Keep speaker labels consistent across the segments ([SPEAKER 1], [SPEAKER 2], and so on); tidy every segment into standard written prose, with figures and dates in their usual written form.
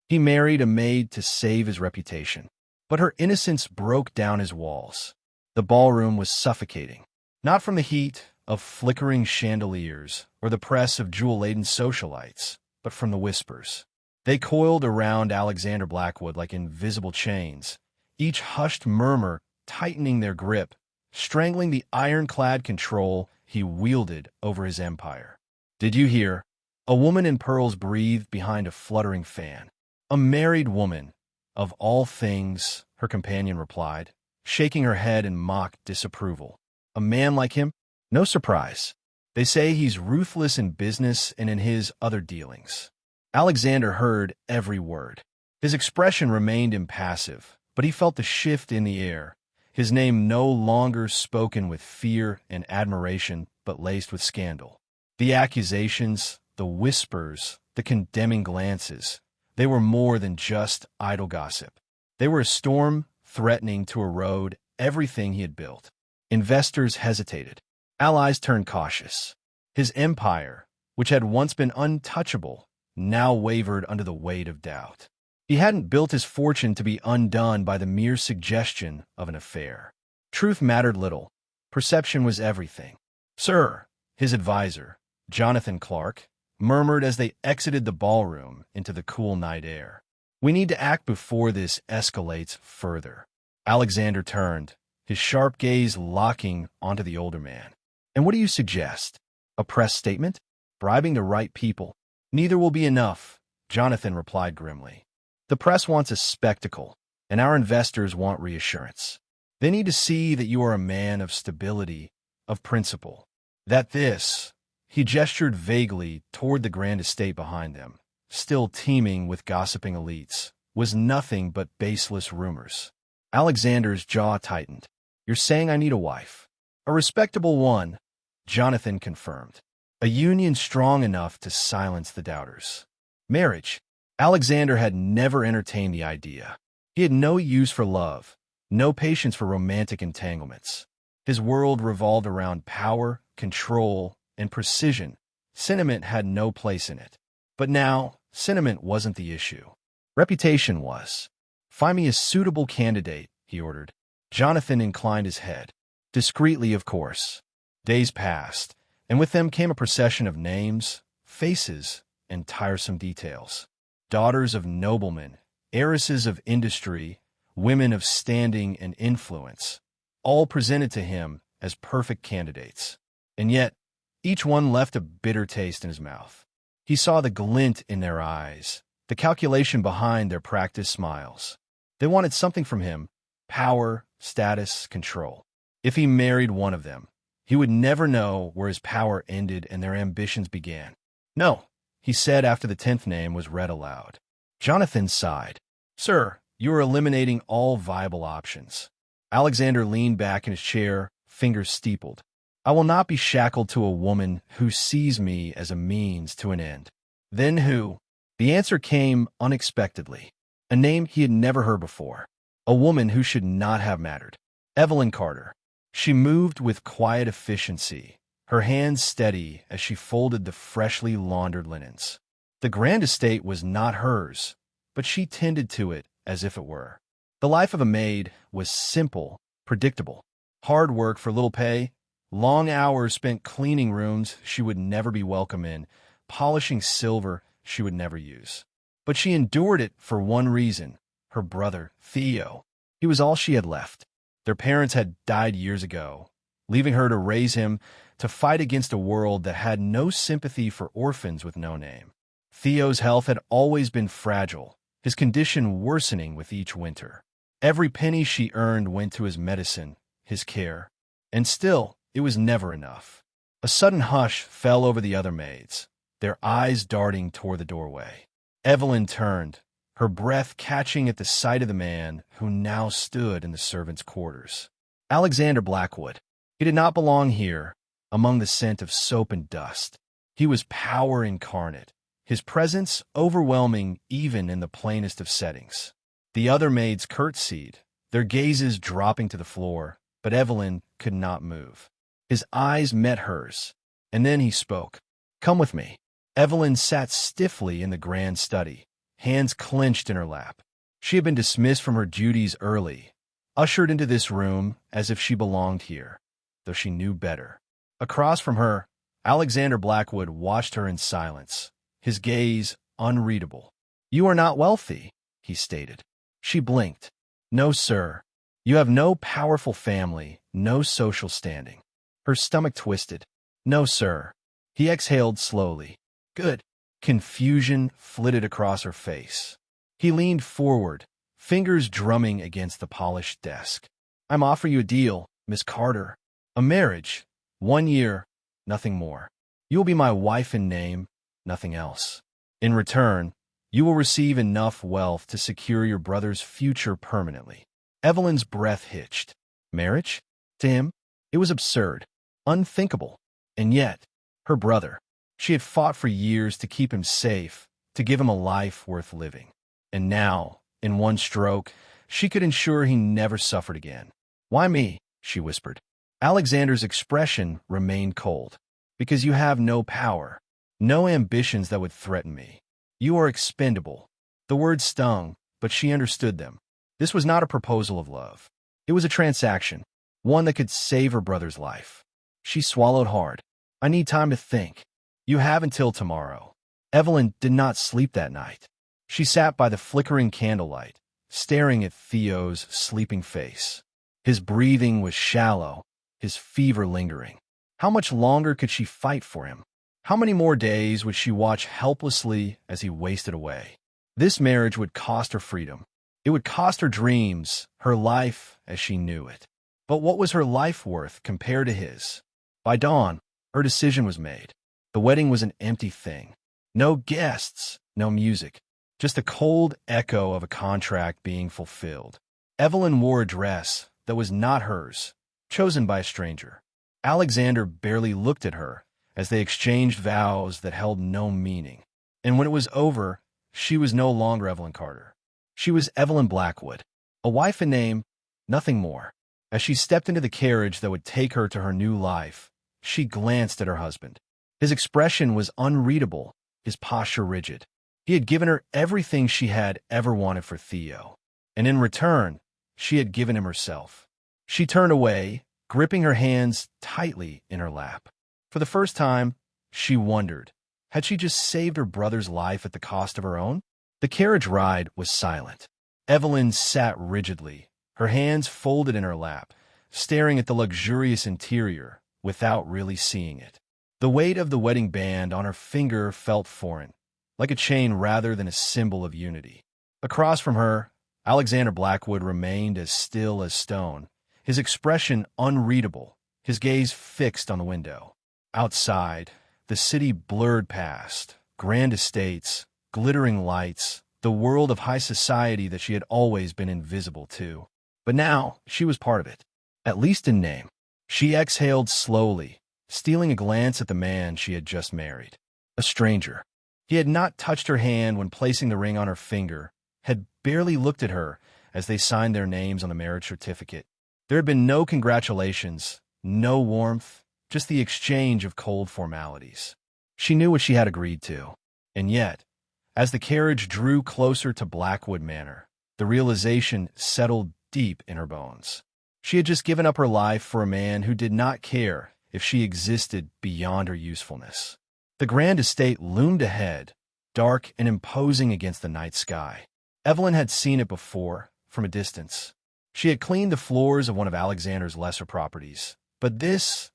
[SPEAKER 1] He married a maid to save his reputation. But her innocence broke down his walls. The ballroom was suffocating, not from the heat of flickering chandeliers or the press of jewel-laden socialites, but from the whispers. They coiled around Alexander Blackwood like invisible chains, each hushed murmur tightening their grip, strangling the iron-clad control he wielded over his empire. "Did you hear?" A woman in pearls breathed behind a fluttering fan. "A married woman, of all things," her companion replied, shaking her head in mock disapproval. "A man like him? No surprise. They say he's ruthless in business and in his other dealings." Alexander heard every word. His expression remained impassive, but he felt the shift in the air. His name no longer spoken with fear and admiration, but laced with scandal. The accusations, the whispers, the condemning glances, they were more than just idle gossip. They were a storm threatening to erode everything he had built. Investors hesitated. Allies turned cautious. His empire, which had once been untouchable, now wavered under the weight of doubt. He hadn't built his fortune to be undone by the mere suggestion of an affair. Truth mattered little. Perception was everything. "Sir," his advisor, Jonathan Clark, murmured as they exited the ballroom into the cool night air. "We need to act before this escalates further." Alexander turned, his sharp gaze locking onto the older man. "And what do you suggest? A press statement? Bribing the right people?" "Neither will be enough," Jonathan replied grimly. "The press wants a spectacle, and our investors want reassurance. They need to see that you are a man of stability, of principle. That this," he gestured vaguely toward the grand estate behind them, still teeming with gossiping elites, "was nothing but baseless rumors." Alexander's jaw tightened. "You're saying I need a wife?" "A respectable one," Jonathan confirmed. "A union strong enough to silence the doubters." Marriage. Alexander had never entertained the idea. He had no use for love, no patience for romantic entanglements. His world revolved around power, control, and precision. Sentiment had no place in it. But now, sentiment wasn't the issue. Reputation was. "Find me a suitable candidate," he ordered. Jonathan inclined his head. Discreetly, of course. Days passed, and with them came a procession of names, faces, and tiresome details. Daughters of noblemen, heiresses of industry, women of standing and influence, all presented to him as perfect candidates. And yet, each one left a bitter taste in his mouth. He saw the glint in their eyes, the calculation behind their practiced smiles. They wanted something from him: power, status, control. If he married one of them, he would never know where his power ended and their ambitions began. "No," he said after the 10th name was read aloud. Jonathan sighed. "Sir, you are eliminating all viable options." Alexander leaned back in his chair, fingers steepled. "I will not be shackled to a woman who sees me as a means to an end." "Then who?" The answer came unexpectedly. A name he had never heard before. A woman who should not have mattered. Evelyn Carter. She moved with quiet efficiency, her hands steady as she folded the freshly laundered linens. The grand estate was not hers, but she tended to it as if it were. The life of a maid was simple, predictable. Hard work for little pay, long hours spent cleaning rooms she would never be welcome in, polishing silver she would never use. But she endured it for one reason: her brother, Theo. He was all she had left. Their parents had died years ago, leaving her to raise him, to fight against a world that had no sympathy for orphans with no name. Theo's health had always been fragile, his condition worsening with each winter. Every penny she earned went to his medicine, his care. And still, it was never enough. A sudden hush fell over the other maids, their eyes darting toward the doorway. Evelyn turned, her breath catching at the sight of the man who now stood in the servants' quarters. Alexander Blackwood. He did not belong here, among the scent of soap and dust. He was power incarnate, his presence overwhelming even in the plainest of settings. The other maids curtsied, their gazes dropping to the floor, but Evelyn could not move. His eyes met hers, and then he spoke. "Come with me." Evelyn sat stiffly in the grand study, hands clenched in her lap. She had been dismissed from her duties early, ushered into this room as if she belonged here, though she knew better. Across from her, Alexander Blackwood watched her in silence, his gaze unreadable. "You are not wealthy," he stated. She blinked. "No, sir. You have no powerful family, no social standing." Her stomach twisted. "No, sir." He exhaled slowly. "Good." Confusion flitted across her face. He leaned forward, fingers drumming against the polished desk. "I'm offering you a deal, Miss Carter. A marriage. 1 year, nothing more. You will be my wife in name, nothing else. In return, you will receive enough wealth to secure your brother's future permanently." Evelyn's breath hitched. Marriage? To him? It was absurd, unthinkable. And yet, her brother. She had fought for years to keep him safe, to give him a life worth living. And now, in one stroke, she could ensure he never suffered again. "Why me?" she whispered. Alexander's expression remained cold. "Because you have no power, no ambitions that would threaten me. You are expendable." The words stung, but she understood them. This was not a proposal of love. It was a transaction, one that could save her brother's life. She swallowed hard. "I need time to think." "You have until tomorrow." Evelyn did not sleep that night. She sat by the flickering candlelight, staring at Theo's sleeping face. His breathing was shallow, his fever lingering. How much longer could she fight for him? How many more days would she watch helplessly as he wasted away? This marriage would cost her freedom. It would cost her dreams, her life as she knew it. But what was her life worth compared to his? By dawn, her decision was made. The wedding was an empty thing. No guests, no music, just a cold echo of a contract being fulfilled. Evelyn wore a dress that was not hers, chosen by a stranger. Alexander barely looked at her as they exchanged vows that held no meaning. And when it was over, she was no longer Evelyn Carter. She was Evelyn Blackwood, a wife in name, nothing more. As she stepped into the carriage that would take her to her new life, she glanced at her husband. His expression was unreadable, his posture rigid. He had given her everything she had ever wanted for Theo, and in return, she had given him herself. She turned away, gripping her hands tightly in her lap. For the first time, she wondered, had she just saved her brother's life at the cost of her own? The carriage ride was silent. Evelyn sat rigidly, her hands folded in her lap, staring at the luxurious interior without really seeing it. The weight of the wedding band on her finger felt foreign, like a chain rather than a symbol of unity. Across from her, Alexander Blackwood remained as still as stone, his expression unreadable, his gaze fixed on the window. Outside, the city blurred past, grand estates, glittering lights, the world of high society that she had always been invisible to. But now she was part of it, at least in name. She exhaled slowly, stealing a glance at the man she had just married. A stranger. He had not touched her hand when placing the ring on her finger, had barely looked at her as they signed their names on the marriage certificate. There had been no congratulations, no warmth, just the exchange of cold formalities. She knew what she had agreed to. And yet, as the carriage drew closer to Blackwood Manor, the realization settled deep in her bones. She had just given up her life for a man who did not care if she existed beyond her usefulness. The grand estate loomed ahead, dark and imposing against the night sky. Evelyn had seen it before, from a distance. She had cleaned the floors of one of Alexander's lesser properties. But this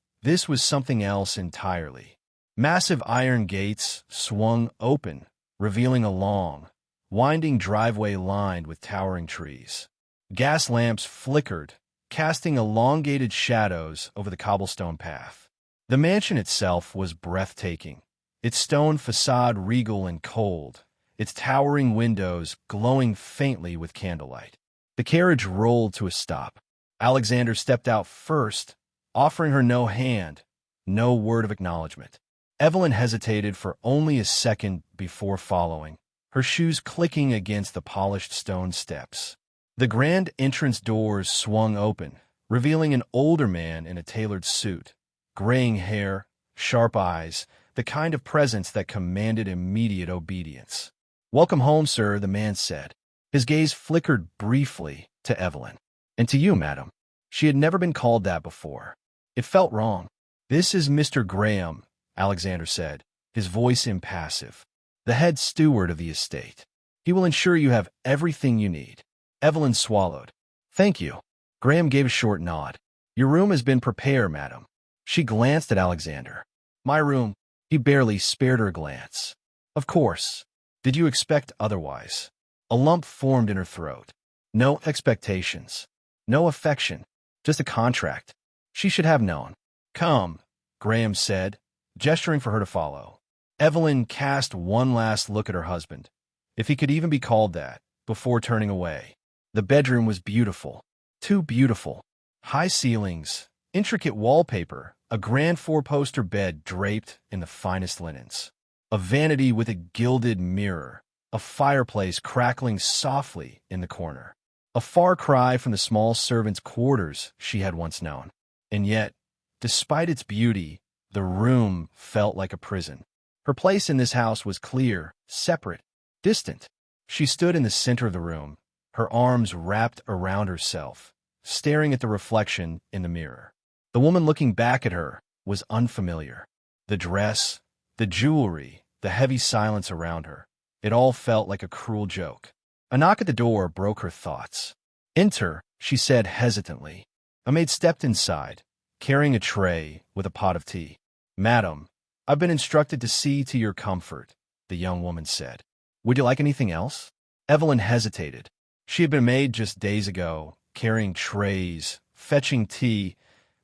[SPEAKER 1] was something else entirely. Massive iron gates swung open, revealing a long, winding driveway lined with towering trees. Gas lamps flickered, casting elongated shadows over the cobblestone path. The mansion itself was breathtaking, its stone facade regal and cold, its towering windows glowing faintly with candlelight. The carriage rolled to a stop. Alexander stepped out first, offering her no hand, no word of acknowledgement. Evelyn hesitated for only a second before following, her shoes clicking against the polished stone steps. The grand entrance doors swung open, revealing an older man in a tailored suit, graying hair, sharp eyes, the kind of presence that commanded immediate obedience. "Welcome home, sir," the man said. His gaze flickered briefly to Evelyn. "And to you, madam." She had never been called that before. It felt wrong. "This is Mr. Graham," Alexander said, his voice impassive, "the head steward of the estate. He will ensure you have everything you need." Evelyn swallowed. "Thank you." Graham gave a short nod. "Your room has been prepared, madam." She glanced at Alexander. "My room." He barely spared her a glance. "Of course. Did you expect otherwise?" A lump formed in her throat. No expectations. No affection. Just a contract. She should have known. "Come," Graham said, gesturing for her to follow. Evelyn cast one last look at her husband, if he could even be called that, before turning away. The bedroom was beautiful. Too beautiful. High ceilings, intricate wallpaper, a grand four-poster bed draped in the finest linens, a vanity with a gilded mirror, a fireplace crackling softly in the corner. A far cry from the small servants' quarters she had once known. And yet, despite its beauty, the room felt like a prison. Her place in this house was clear, separate, distant. She stood in the center of the room, her arms wrapped around herself, staring at the reflection in the mirror. The woman looking back at her was unfamiliar. The dress, the jewelry, the heavy silence around her. It all felt like a cruel joke. A knock at the door broke her thoughts. "Enter," she said hesitantly. A maid stepped inside, carrying a tray with a pot of tea. "Madam, I've been instructed to see to your comfort," the young woman said. "Would you like anything else?" Evelyn hesitated. She had been a maid just days ago, carrying trays, fetching tea,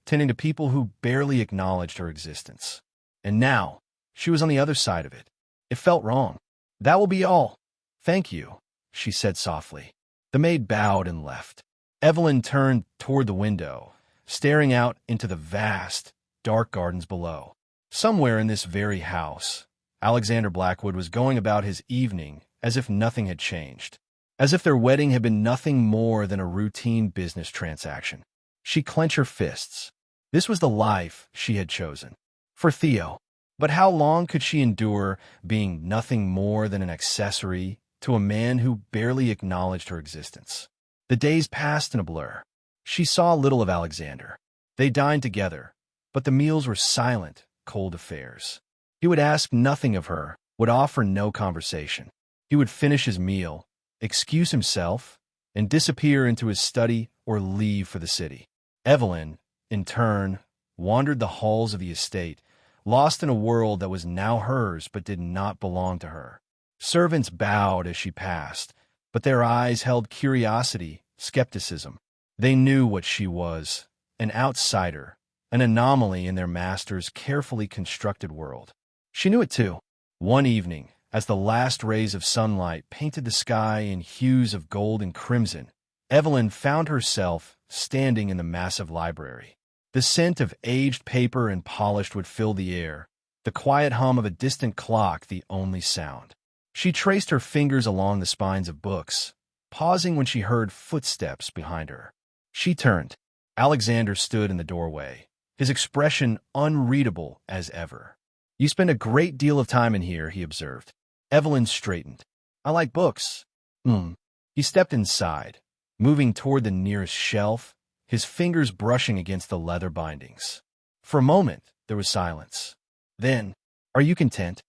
[SPEAKER 1] tending to people who barely acknowledged her existence. And now, she was on the other side of it. It felt wrong. "That will be all. Thank you," she said softly. The maid bowed and left. Evelyn turned toward the window, staring out into the vast, dark gardens below. Somewhere in this very house, Alexander Blackwood was going about his evening as if nothing had changed, as if their wedding had been nothing more than a routine business transaction. She clenched her fists. This was the life she had chosen. For Theo. But how long could she endure being nothing more than an accessory to a man who barely acknowledged her existence? The days passed in a blur. She saw little of Alexander. They dined together, but the meals were silent, cold affairs. He would ask nothing of her, would offer no conversation. He would finish his meal, excuse himself, and disappear into his study or leave for the city. Evelyn, in turn, wandered the halls of the estate, lost in a world that was now hers but did not belong to her. Servants bowed as she passed, but their eyes held curiosity, skepticism. They knew what she was, an outsider, an anomaly in their master's carefully constructed world. She knew it too. One evening, as the last rays of sunlight painted the sky in hues of gold and crimson, Evelyn found herself standing in the massive library. The scent of aged paper and polish would fill the air, the quiet hum of a distant clock the only sound. She traced her fingers along the spines of books, pausing when she heard footsteps behind her. She turned. Alexander stood in the doorway, his expression unreadable as ever. "You spend a great deal of time in here," he observed. Evelyn straightened. "I like books." He stepped inside, moving toward the nearest shelf, his fingers brushing against the leather bindings. For a moment, there was silence. Then, "Are you content?"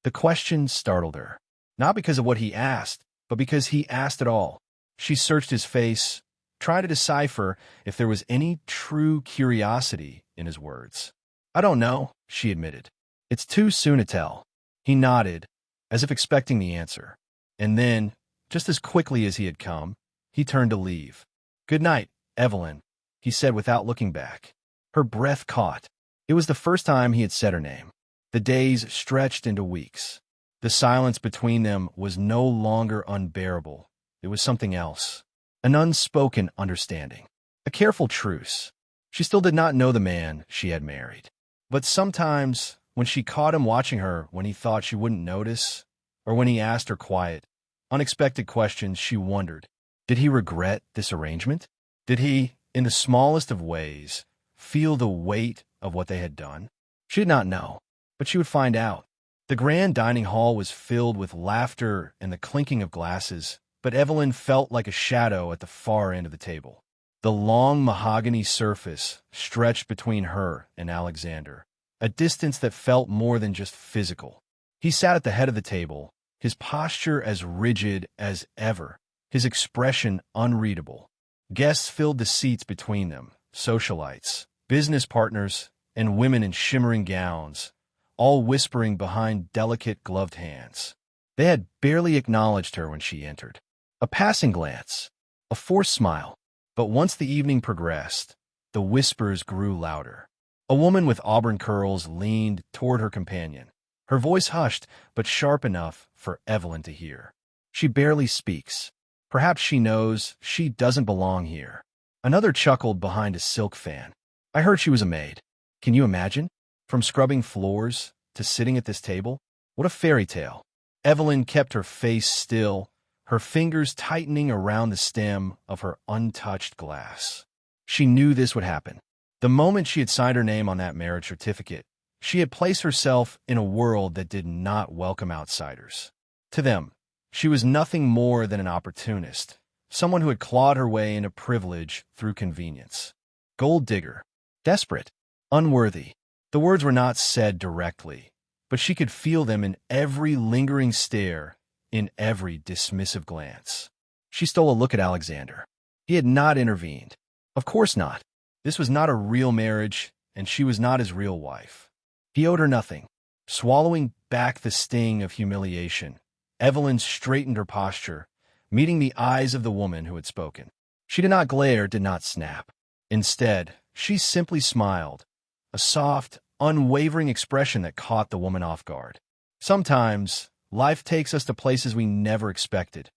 [SPEAKER 1] The question startled her, not because of what he asked, but because he asked it all. She searched his face, trying to decipher if there was any true curiosity in his words. "I don't know," she admitted. "It's too soon to tell." He nodded, as if expecting the answer. And then, just as quickly as he had come, he turned to leave. "Good night, Evelyn," he said without looking back. Her breath caught. It was the first time he had said her name. The days stretched into weeks. The silence between them was no longer unbearable. It was something else. An unspoken understanding. A careful truce. She still did not know the man she had married. But sometimes, when she caught him watching her when he thought she wouldn't notice, or when he asked her quiet, unexpected questions, she wondered, did he regret this arrangement? Did he, in the smallest of ways, feel the weight of what they had done? She did not know, but she would find out. The grand dining hall was filled with laughter and the clinking of glasses, but Evelyn felt like a shadow at the far end of the table. The long mahogany surface stretched between her and Alexander, a distance that felt more than just physical. He sat at the head of the table, his posture as rigid as ever, his expression unreadable. Guests filled the seats between them, socialites, business partners, and women in shimmering gowns, all whispering behind delicate gloved hands. They had barely acknowledged her when she entered. A passing glance, a forced smile. But once the evening progressed, the whispers grew louder. A woman with auburn curls leaned toward her companion, her voice hushed but sharp enough for Evelyn to hear. She barely speaks. Perhaps she knows she doesn't belong here. Another chuckled behind a silk fan. I heard she was a maid. Can you imagine? From scrubbing floors to sitting at this table? What a fairy tale. Evelyn kept her face still, her fingers tightening around the stem of her untouched glass. She knew this would happen. The moment she had signed her name on that marriage certificate, she had placed herself in a world that did not welcome outsiders. To them, she was nothing more than an opportunist, someone who had clawed her way into privilege through convenience. Gold digger. Desperate. Unworthy. The words were not said directly, but she could feel them in every lingering stare, in every dismissive glance. She stole a look at Alexander. He had not intervened. Of course not. This was not a real marriage, and she was not his real wife. He owed her nothing. Swallowing back the sting of humiliation, Evelyn straightened her posture, meeting the eyes of the woman who had spoken. She did not glare, did not snap. Instead, she simply smiled, a soft, unwavering expression that caught the woman off guard. Sometimes, life takes us to places we never expected,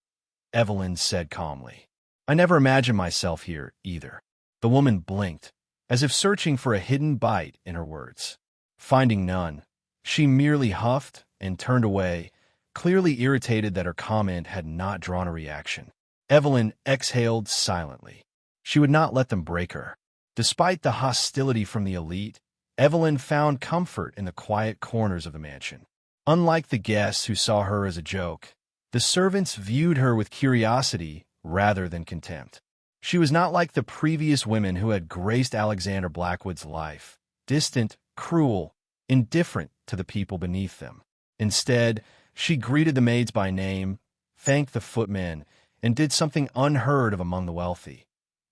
[SPEAKER 1] Evelyn said calmly. I never imagined myself here, either. The woman blinked, as if searching for a hidden bite in her words. Finding none, she merely huffed and turned away, clearly irritated that her comment had not drawn a reaction. Evelyn exhaled silently. She would not let them break her. Despite the hostility from the elite, Evelyn found comfort in the quiet corners of the mansion. Unlike the guests who saw her as a joke, the servants viewed her with curiosity rather than contempt. She was not like the previous women who had graced Alexander Blackwood's life, distant, cruel, indifferent to the people beneath them. Instead, she greeted the maids by name, thanked the footmen, and did something unheard of among the wealthy.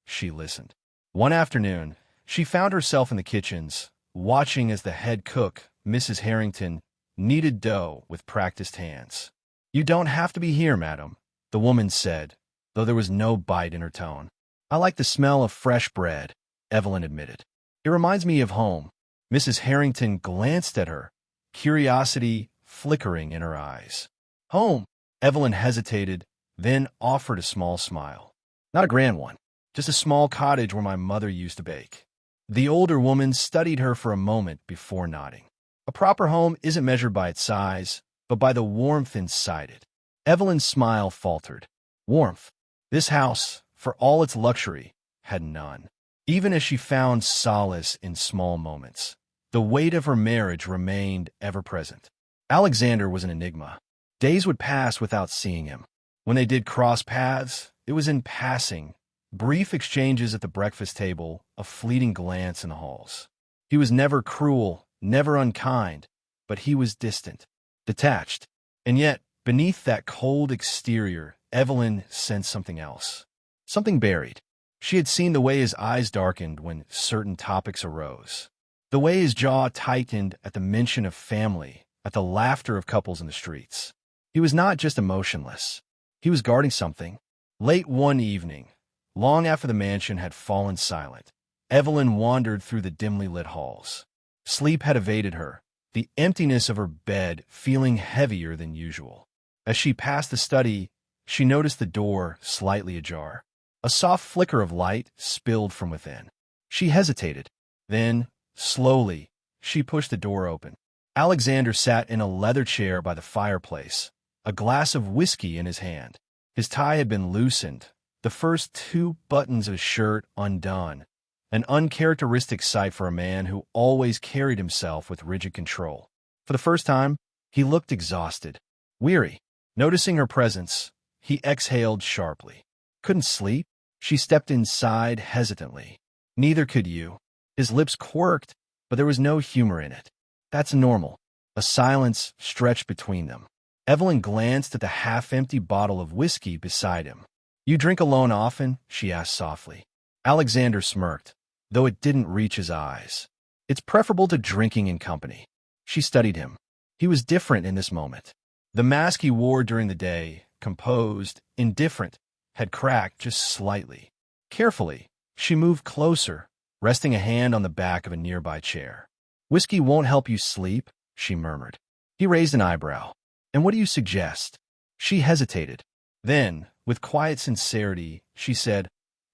[SPEAKER 1] She listened. One afternoon, she found herself in the kitchens, watching as the head cook, Mrs. Harrington, kneaded dough with practiced hands. You don't have to be here, madam, the woman said, though there was no bite in her tone. I like the smell of fresh bread, Evelyn admitted. It reminds me of home. Mrs. Harrington glanced at her, curiosity flickering in her eyes. Home? Evelyn hesitated, then offered a small smile. Not a grand one, just a small cottage where my mother used to bake. The older woman studied her for a moment before nodding. A proper home isn't measured by its size, but by the warmth inside it. Evelyn's smile faltered. Warmth. This house, for all its luxury, had none. Even as she found solace in small moments, the weight of her marriage remained ever present. Alexander was an enigma. Days would pass without seeing him. When they did cross paths, it was in passing, brief exchanges at the breakfast table, a fleeting glance in the halls. He was never cruel, never unkind, but he was distant, detached. And yet, beneath that cold exterior, Evelyn sensed something else. Something buried. She had seen the way his eyes darkened when certain topics arose. The way his jaw tightened at the mention of family, at the laughter of couples in the streets. He was not just emotionless. He was guarding something. Late one evening, long after the mansion had fallen silent, Evelyn wandered through the dimly lit halls. Sleep had evaded her, the emptiness of her bed feeling heavier than usual. As she passed the study, she noticed the door slightly ajar. A soft flicker of light spilled from within. She hesitated. Then, slowly, she pushed the door open. Alexander sat in a leather chair by the fireplace, a glass of whiskey in his hand. His tie had been loosened, the first two buttons of his shirt undone, an uncharacteristic sight for a man who always carried himself with rigid control. For the first time, He looked exhausted, weary. Noticing her presence, he exhaled sharply. Couldn't sleep? She stepped inside hesitantly. Neither could you. His lips quirked, but there was no humor in it. That's normal. A silence stretched between them. Evelyn glanced at the half-empty bottle of whiskey beside him. You drink alone often? She asked softly. Alexander smirked, though it didn't reach his eyes. It's preferable to drinking in company. She studied him. He was different in this moment. The mask he wore during the day, composed, indifferent, had cracked just slightly. Carefully, she moved closer, resting a hand on the back of a nearby chair. Whiskey won't help you sleep, she murmured. He raised an eyebrow. And what do you suggest? She hesitated. Then, with quiet sincerity, she said,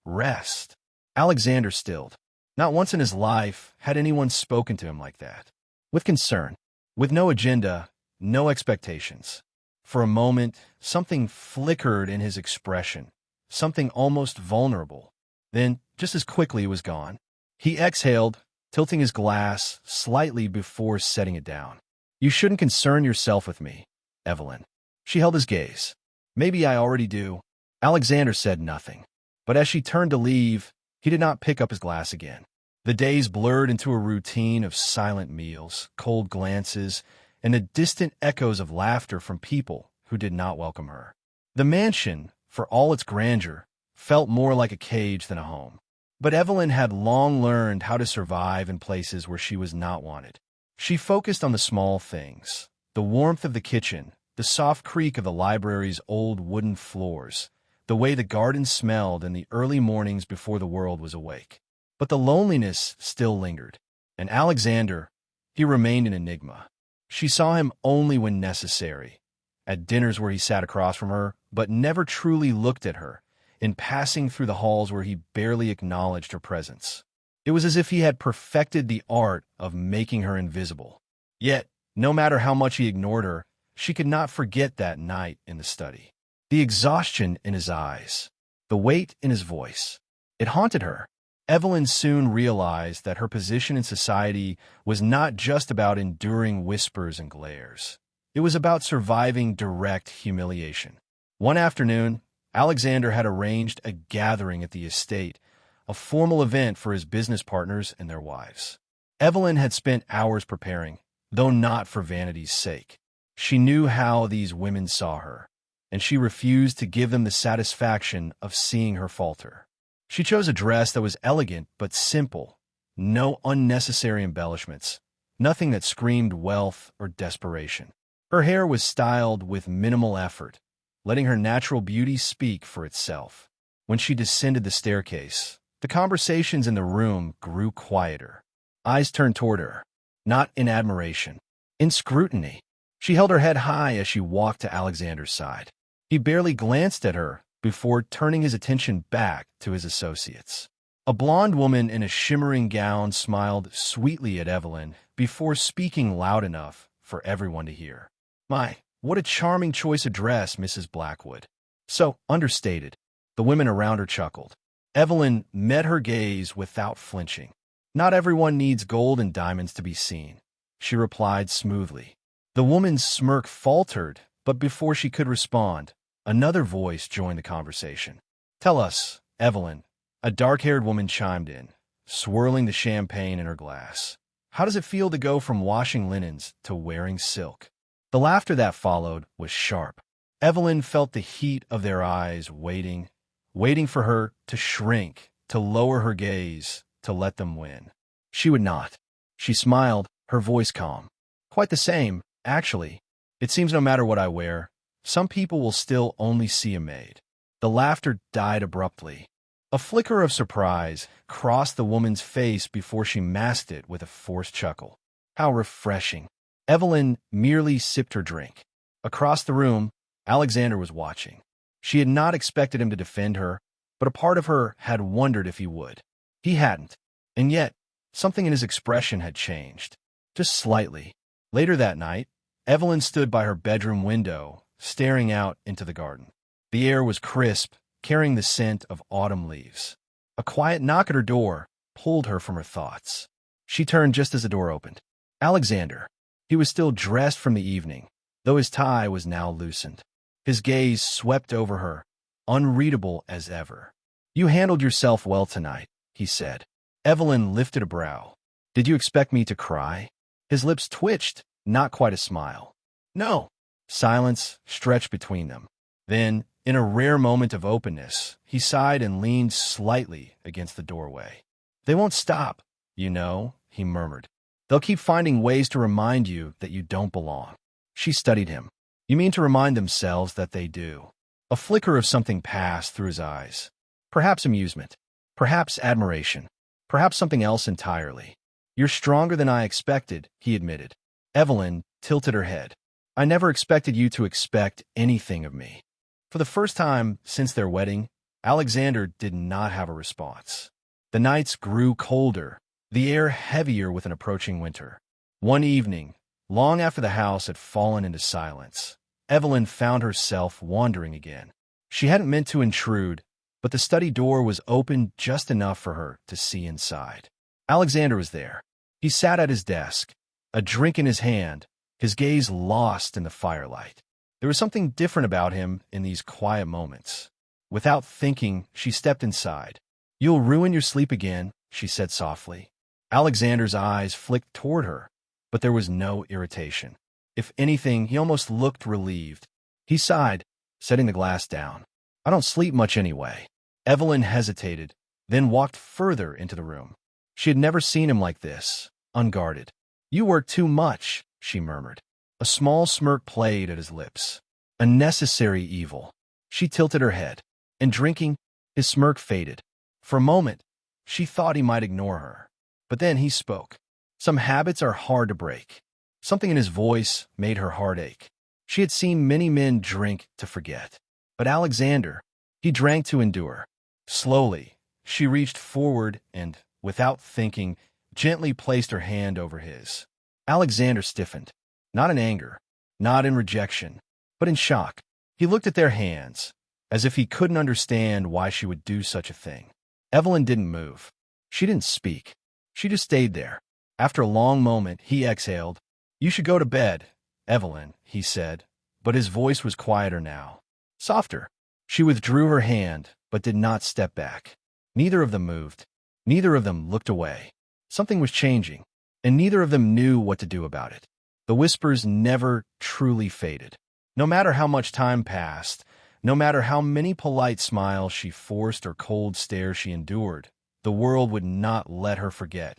[SPEAKER 1] rest. Alexander stilled. Not once in his life had anyone spoken to him like that. With concern, with no agenda, no expectations. For a moment, something flickered in his expression, something almost vulnerable. Then, just as quickly, it was gone. He exhaled, tilting his glass slightly before setting it down. You shouldn't concern yourself with me, Evelyn. She held his gaze. Maybe I already do. Alexander said nothing. But as she turned to leave, he did not pick up his glass again. The days blurred into a routine of silent meals, cold glances, and the distant echoes of laughter from people who did not welcome her. The mansion, for all its grandeur, felt more like a cage than a home. But Evelyn had long learned how to survive in places where she was not wanted. She focused on the small things, the warmth of the kitchen, the soft creak of the library's old wooden floors, the way the garden smelled in the early mornings before the world was awake. But the loneliness still lingered. And Alexander, he remained an enigma. She saw him only when necessary, at dinners where he sat across from her, but never truly looked at her, in passing through the halls where he barely acknowledged her presence. It was as if he had perfected the art of making her invisible. Yet, no matter how much he ignored her, she could not forget that night in the study. The exhaustion in his eyes, the weight in his voice. It haunted her. Evelyn soon realized that her position in society was not just about enduring whispers and glares. It was about surviving direct humiliation. One afternoon, Alexander had arranged a gathering at the estate, a formal event for his business partners and their wives. Evelyn had spent hours preparing, though not for vanity's sake. She knew how these women saw her, and she refused to give them the satisfaction of seeing her falter. She chose a dress that was elegant but simple, no unnecessary embellishments, nothing that screamed wealth or desperation. Her hair was styled with minimal effort, letting her natural beauty speak for itself. When she descended the staircase, the conversations in the room grew quieter. Eyes turned toward her, not in admiration, in scrutiny. She held her head high as she walked to Alexander's side. He barely glanced at her before turning his attention back to his associates. A blonde woman in a shimmering gown smiled sweetly at Evelyn before speaking loud enough for everyone to hear. My, what a charming choice of dress, Mrs. Blackwood. So understated. The women around her chuckled. Evelyn met her gaze without flinching. Not everyone needs gold and diamonds to be seen, she replied smoothly. The woman's smirk faltered, but before she could respond, another voice joined the conversation. Tell us, Evelyn, a dark-haired woman chimed in, swirling the champagne in her glass. How does it feel to go from washing linens to wearing silk? The laughter that followed was sharp. Evelyn felt the heat of their eyes waiting for her to shrink, to lower her gaze, to let them win. She would not. She smiled, her voice calm. Quite the same, actually. It seems no matter what I wear, some people will still only see a maid. The laughter died abruptly. A flicker of surprise crossed the woman's face before she masked it with a forced chuckle. How refreshing. Evelyn merely sipped her drink. Across the room, Alexander was watching. She had not expected him to defend her, but a part of her had wondered if he would. He hadn't, and yet something in his expression had changed. Just slightly. Later that night, Evelyn stood by her bedroom window, staring out into the garden. The air was crisp, carrying the scent of autumn leaves. A quiet knock at her door pulled her from her thoughts. She turned just as the door opened. Alexander. He was still dressed from the evening, though his tie was now loosened. His gaze swept over her, unreadable as ever. "You handled yourself well tonight," he said. Evelyn lifted a brow. "Did you expect me to cry?" His lips twitched, not quite a smile. "No." Silence stretched between them. Then, in a rare moment of openness, he sighed and leaned slightly against the doorway. "They won't stop, you know," he murmured. "They'll keep finding ways to remind you that you don't belong." She studied him. "You mean to remind themselves that they do?" A flicker of something passed through his eyes. Perhaps amusement. Perhaps admiration. Perhaps something else entirely. "You're stronger than I expected," he admitted. Evelyn tilted her head. "I never expected you to expect anything of me." For the first time since their wedding, Alexander did not have a response. The nights grew colder, the air heavier with an approaching winter. One evening, long after the house had fallen into silence, Evelyn found herself wandering again. She hadn't meant to intrude, but the study door was open just enough for her to see inside. Alexander was there. He sat at his desk, a drink in his hand, his gaze lost in the firelight. There was something different about him in these quiet moments. Without thinking, she stepped inside. "You'll ruin your sleep again," she said softly. Alexander's eyes flicked toward her, but there was no irritation. If anything, he almost looked relieved. He sighed, setting the glass down. "I don't sleep much anyway." Evelyn hesitated, then walked further into the room. She had never seen him like this, unguarded. "You work too much," she murmured. A small smirk played at his lips. A necessary evil. She tilted her head. And drinking, his smirk faded. For a moment, she thought he might ignore her. But then he spoke. Some habits are hard to break. Something in his voice made her heart ache. She had seen many men drink to forget. But Alexander, he drank to endure. Slowly, she reached forward and, without thinking, gently placed her hand over his. Alexander stiffened. Not in anger, not in rejection, but in shock. He looked at their hands, as if he couldn't understand why she would do such a thing. Evelyn didn't move. She didn't speak. She just stayed there. After a long moment, he exhaled. "You should go to bed, Evelyn," he said, but his voice was quieter now. Softer. She withdrew her hand, but did not step back. Neither of them moved. Neither of them looked away. Something was changing, and neither of them knew what to do about it. The whispers never truly faded. No matter how much time passed, no matter how many polite smiles she forced or cold stares she endured, the world would not let her forget.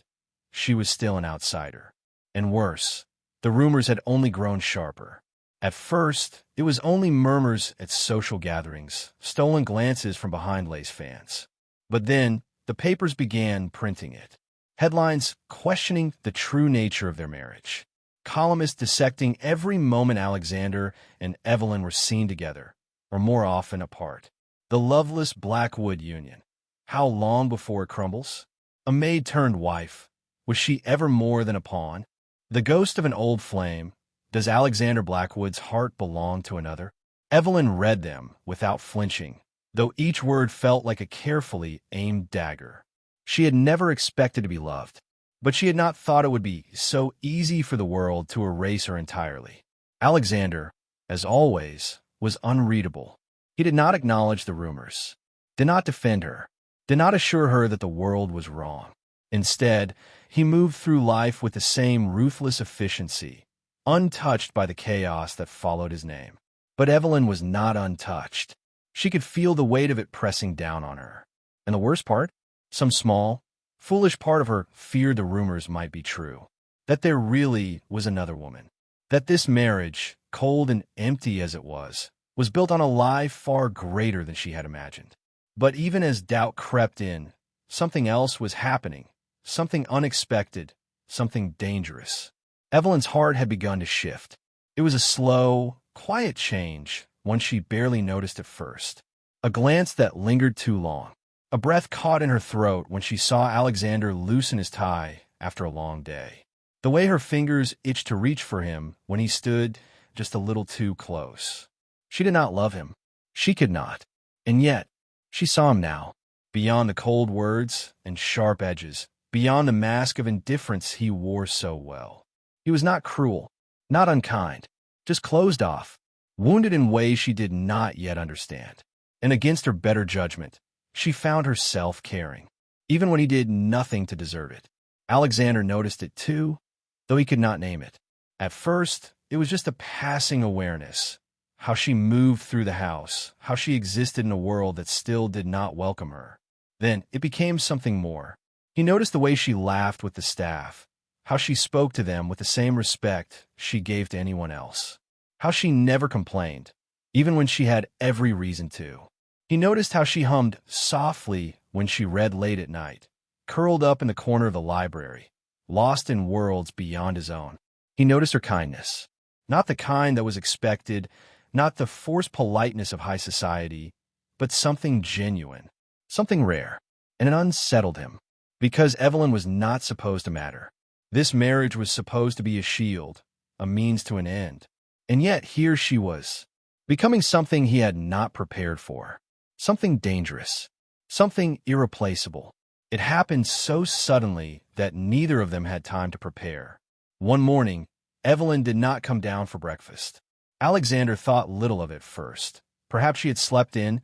[SPEAKER 1] She was still an outsider. And worse, the rumors had only grown sharper. At first, it was only murmurs at social gatherings, stolen glances from behind lace fans. But then, the papers began printing it. Headlines questioning the true nature of their marriage. Columnists dissecting every moment Alexander and Evelyn were seen together, or more often apart. The loveless Blackwood union. How long before it crumbles? A maid turned wife. Was she ever more than a pawn? The ghost of an old flame. Does Alexander Blackwood's heart belong to another? Evelyn read them without flinching, though each word felt like a carefully aimed dagger. She had never expected to be loved. But she had not thought it would be so easy for the world to erase her entirely. Alexander, as always, was unreadable. He did not acknowledge the rumors, did not defend her, did not assure her that the world was wrong. Instead, he moved through life with the same ruthless efficiency, untouched by the chaos that followed his name. But Evelyn was not untouched. She could feel the weight of it pressing down on her. And the worst part? Some small, foolish part of her feared the rumors might be true, that there really was another woman, that this marriage, cold and empty as it was built on a lie far greater than she had imagined. But even as doubt crept in, something else was happening, something unexpected, something dangerous. Evelyn's heart had begun to shift. It was a slow, quiet change, one she barely noticed at first. A glance that lingered too long. A breath caught in her throat when she saw Alexander loosen his tie after a long day. The way her fingers itched to reach for him when he stood just a little too close. She did not love him. She could not. And yet, she saw him now, beyond the cold words and sharp edges, beyond the mask of indifference he wore so well. He was not cruel. Not unkind, just closed off, wounded in ways she did not yet understand. And against her better judgment, she found herself caring, even when he did nothing to deserve it. Alexander noticed it too, though he could not name it. At first, it was just a passing awareness, how she moved through the house, how she existed in a world that still did not welcome her. Then it became something more. He noticed the way she laughed with the staff, how she spoke to them with the same respect she gave to anyone else, how she never complained, even when she had every reason to. He noticed how she hummed softly when she read late at night, curled up in the corner of the library, lost in worlds beyond his own. He noticed her kindness, not the kind that was expected, not the forced politeness of high society, but something genuine, something rare, and it unsettled him, because Evelyn was not supposed to matter. This marriage was supposed to be a shield, a means to an end, and yet here she was, becoming something he had not prepared for, something dangerous, something irreplaceable. It happened so suddenly that neither of them had time to prepare. One morning, Evelyn did not come down for breakfast. Alexander thought little of it first. Perhaps she had slept in,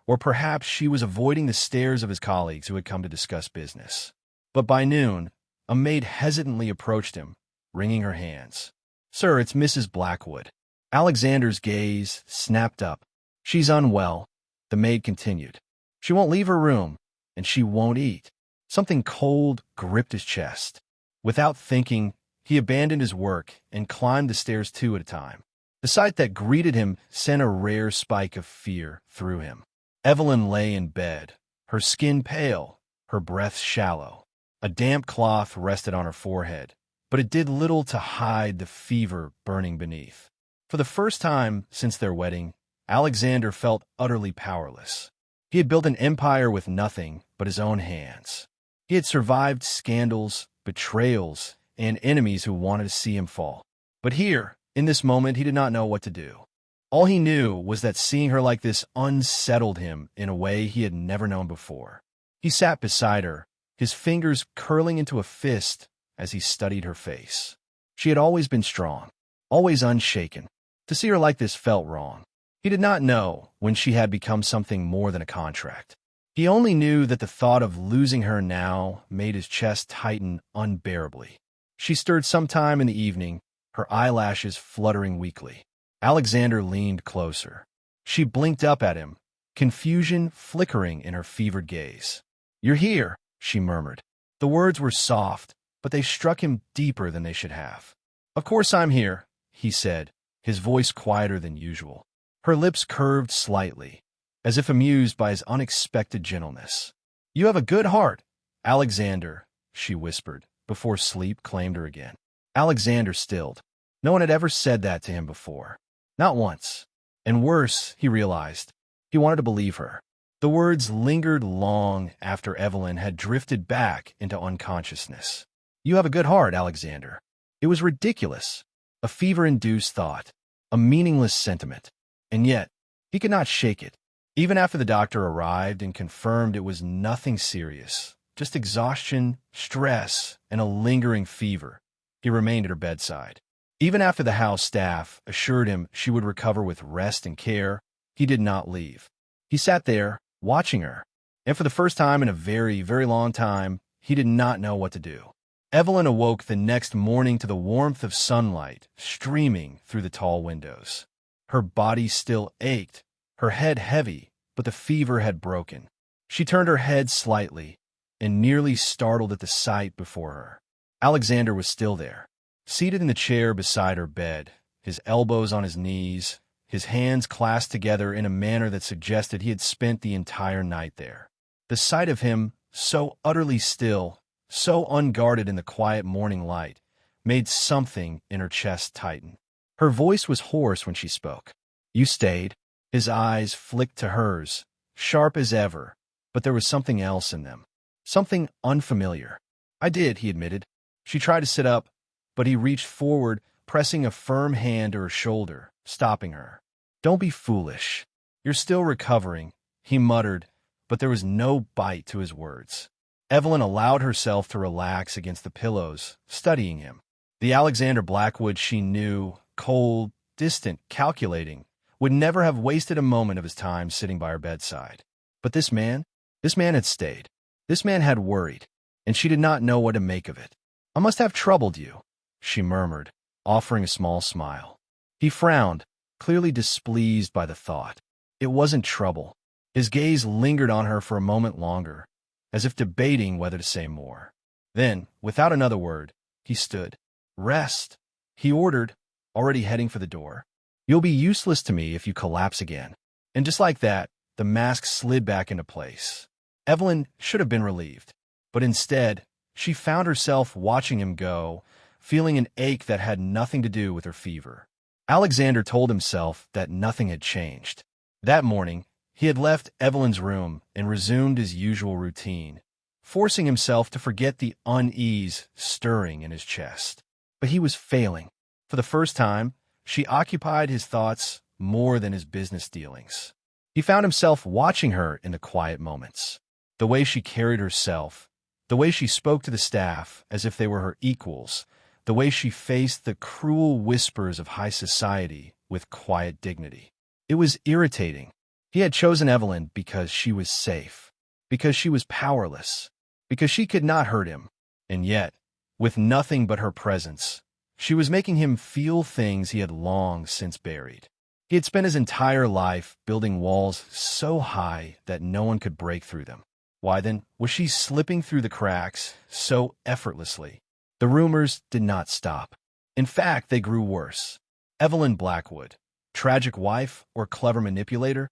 [SPEAKER 1] or perhaps she was avoiding the stares of his colleagues who had come to discuss business. But by noon, a maid hesitantly approached him, wringing her hands. "Sir, it's Mrs. Blackwood." Alexander's gaze snapped up. "She's unwell," the maid continued. "She won't leave her room, and she won't eat." Something cold gripped his chest. Without thinking, he abandoned his work and climbed the stairs two at a time. The sight that greeted him sent a rare spike of fear through him. Evelyn lay in bed, her skin pale, her breath shallow. A damp cloth rested on her forehead, but it did little to hide the fever burning beneath. For the first time since their wedding, Alexander felt utterly powerless. He had built an empire with nothing but his own hands. He had survived scandals, betrayals, and enemies who wanted to see him fall. But here, in this moment, he did not know what to do. All he knew was that seeing her like this unsettled him in a way he had never known before. He sat beside her, his fingers curling into a fist as he studied her face. She had always been strong, always unshaken. To see her like this felt wrong. He did not know when she had become something more than a contract. He only knew that the thought of losing her now made his chest tighten unbearably. She stirred sometime in the evening, her eyelashes fluttering weakly. Alexander leaned closer. She blinked up at him, confusion flickering in her fevered gaze. "You're here," she murmured. The words were soft, but they struck him deeper than they should have. "Of course I'm here," he said, his voice quieter than usual. Her lips curved slightly, as if amused by his unexpected gentleness. "You have a good heart, Alexander," she whispered, before sleep claimed her again. Alexander stilled. No one had ever said that to him before. Not once. And worse, he realized, he wanted to believe her. The words lingered long after Evelyn had drifted back into unconsciousness. "You have a good heart, Alexander." It was ridiculous, a fever-induced thought, a meaningless sentiment. And yet, he could not shake it. Even after the doctor arrived and confirmed it was nothing serious, just exhaustion, stress, and a lingering fever, he remained at her bedside. Even after the house staff assured him she would recover with rest and care, he did not leave. He sat there, watching her, and for the first time in a very, very long time, he did not know what to do. Evelyn awoke the next morning to the warmth of sunlight streaming through the tall windows. Her body still ached, her head heavy, but the fever had broken. She turned her head slightly and nearly startled at the sight before her. Alexander was still there, seated in the chair beside her bed, his elbows on his knees, his hands clasped together in a manner that suggested he had spent the entire night there. The sight of him, so utterly still, so unguarded in the quiet morning light, made something in her chest tighten. Her voice was hoarse when she spoke. "You stayed." His eyes flicked to hers, sharp as ever, but there was something else in them, something unfamiliar. "I did," he admitted. She tried to sit up, but he reached forward, pressing a firm hand to her shoulder, stopping her. "Don't be foolish. You're still recovering," he muttered, but there was no bite to his words. Evelyn allowed herself to relax against the pillows, studying him. The Alexander Blackwood she knew, cold, distant, calculating, would never have wasted a moment of his time sitting by her bedside. But this man had stayed. This man had worried, and she did not know what to make of it. "I must have troubled you," she murmured, offering a small smile. He frowned, clearly displeased by the thought. It wasn't trouble. His gaze lingered on her for a moment longer, as if debating whether to say more. Then, without another word, he stood. "Rest," he ordered, already heading for the door. "You'll be useless to me if you collapse again." And just like that, the mask slid back into place. Evelyn should have been relieved, but instead, she found herself watching him go, feeling an ache that had nothing to do with her fever. Alexander told himself that nothing had changed. That morning, he had left Evelyn's room and resumed his usual routine, forcing himself to forget the unease stirring in his chest. But he was failing. For the first time, she occupied his thoughts more than his business dealings. He found himself watching her in the quiet moments. The way she carried herself, the way she spoke to the staff as if they were her equals, the way she faced the cruel whispers of high society with quiet dignity. It was irritating. He had chosen Evelyn because she was safe, because she was powerless, because she could not hurt him. And yet, with nothing but her presence, she was making him feel things he had long since buried. He had spent his entire life building walls so high that no one could break through them. Why then was she slipping through the cracks so effortlessly? The rumors did not stop. In fact, they grew worse. Evelyn Blackwood, tragic wife or clever manipulator?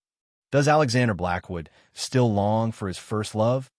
[SPEAKER 1] Does Alexander Blackwood still long for his first love?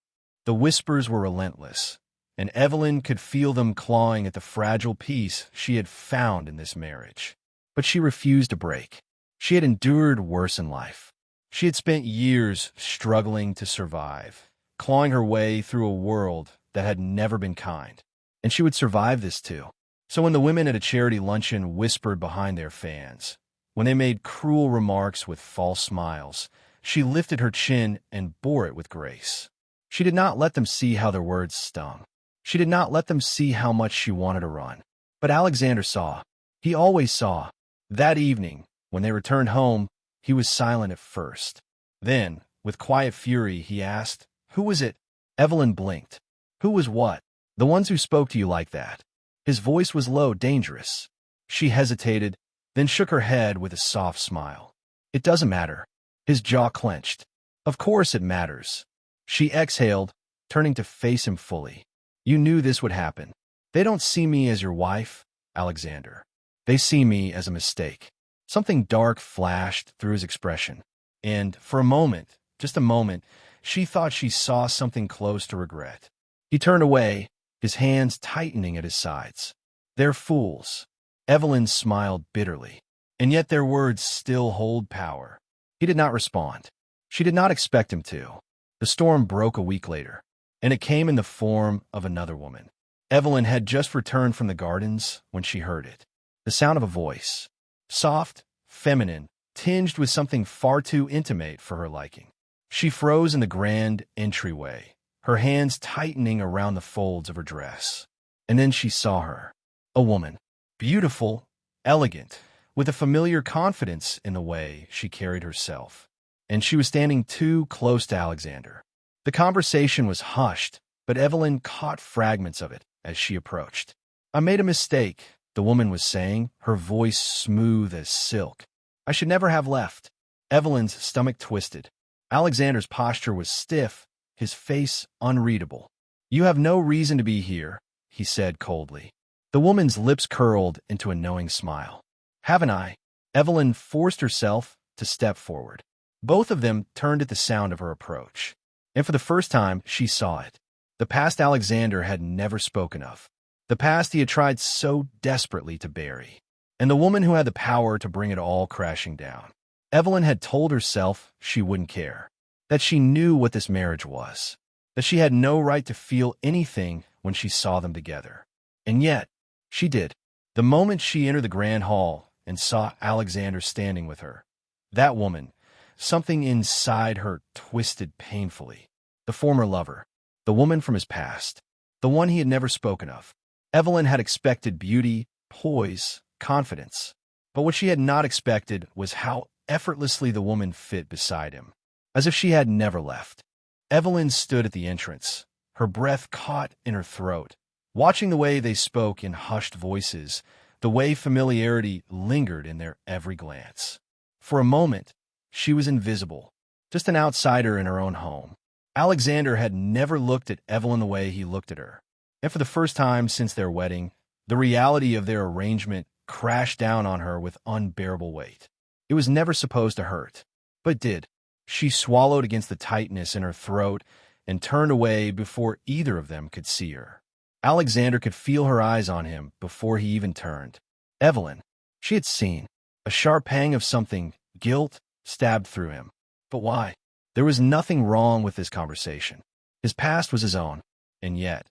[SPEAKER 1] The whispers were relentless, and Evelyn could feel them clawing at the fragile peace she had found in this marriage. But she refused to break. She had endured worse in life. She had spent years struggling to survive, clawing her way through a world that had never been kind. And she would survive this too. So when the women at a charity luncheon whispered behind their fans, when they made cruel remarks with false smiles, she lifted her chin and bore it with grace. She did not let them see how their words stung. She did not let them see how much she wanted to run. But Alexander saw. He always saw. That evening, when they returned home, he was silent at first. Then, with quiet fury, he asked, "Who was it?" Evelyn blinked. "Who was what?" "The ones who spoke to you like that." His voice was low, dangerous. She hesitated, then shook her head with a soft smile. "It doesn't matter." His jaw clenched. "Of course it matters." She exhaled, turning to face him fully. "You knew this would happen. They don't see me as your wife, Alexander. They see me as a mistake." Something dark flashed through his expression, and for a moment, just a moment, she thought she saw something close to regret. He turned away, his hands tightening at his sides. "They're fools." Evelyn smiled bitterly. "And yet their words still hold power." He did not respond. She did not expect him to. The storm broke a week later, and it came in the form of another woman. Evelyn had just returned from the gardens when she heard it. The sound of a voice. Soft, feminine, tinged with something far too intimate for her liking. She froze in the grand entryway, her hands tightening around the folds of her dress. And then she saw her. A woman. Beautiful, elegant, with a familiar confidence in the way she carried herself. And she was standing too close to Alexander. The conversation was hushed, but Evelyn caught fragments of it as she approached. "I made a mistake," the woman was saying, her voice smooth as silk. "I should never have left." Evelyn's stomach twisted. Alexander's posture was stiff, his face unreadable. "You have no reason to be here," he said coldly. The woman's lips curled into a knowing smile. "Haven't I?" Evelyn forced herself to step forward. Both of them turned at the sound of her approach. And for the first time, she saw it. The past Alexander had never spoken of. The past he had tried so desperately to bury. And the woman who had the power to bring it all crashing down. Evelyn had told herself she wouldn't care. That she knew what this marriage was. That she had no right to feel anything when she saw them together. And yet, she did. The moment she entered the grand hall and saw Alexander standing with her, that woman, something inside her twisted painfully. The former lover. The woman from his past. The one he had never spoken of. Evelyn had expected beauty, poise, confidence. But what she had not expected was how effortlessly the woman fit beside him, as if she had never left. Evelyn stood at the entrance, her breath caught in her throat, watching the way they spoke in hushed voices, the way familiarity lingered in their every glance. For a moment, she was invisible, just an outsider in her own home. Alexander had never looked at Evelyn the way he looked at her. And for the first time since their wedding, the reality of their arrangement crashed down on her with unbearable weight. It was never supposed to hurt, but did. She swallowed against the tightness in her throat and turned away before either of them could see her. Alexander could feel her eyes on him before he even turned. Evelyn, she had seen. A sharp pang of something, guilt, stabbed through him. But why? There was nothing wrong with this conversation. His past was his own, and yet,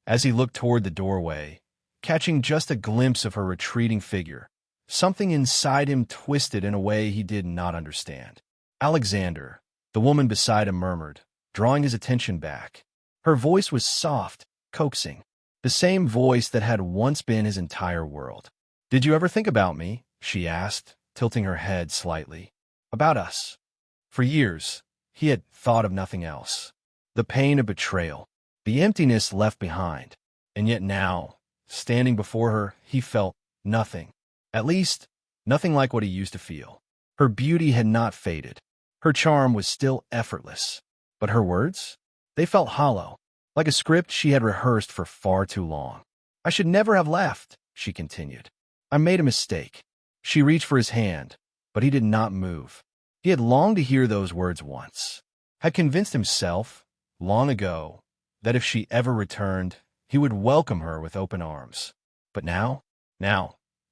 [SPEAKER 1] as he looked toward the doorway, catching just a glimpse of her retreating figure, something inside him twisted in a way he did not understand. Alexander, the woman beside him, murmured, drawing his attention back. Her voice was soft, coaxing, the same voice that had once been his entire world. "Did you ever think about me?" she asked, tilting her head slightly. "About us." For years, he had thought of nothing else. The pain of betrayal, the emptiness left behind. And yet now, standing before her, he felt nothing. At least, nothing like what he used to feel. Her beauty had not faded. Her charm was still effortless. But her words? They felt hollow, like a script she had rehearsed for far too long. "I should never have left," she continued. "I made a mistake." She reached for his hand, but he did not move. He had longed to hear those words once, had convinced himself, long ago, that if she ever returned, he would welcome her with open arms. But now,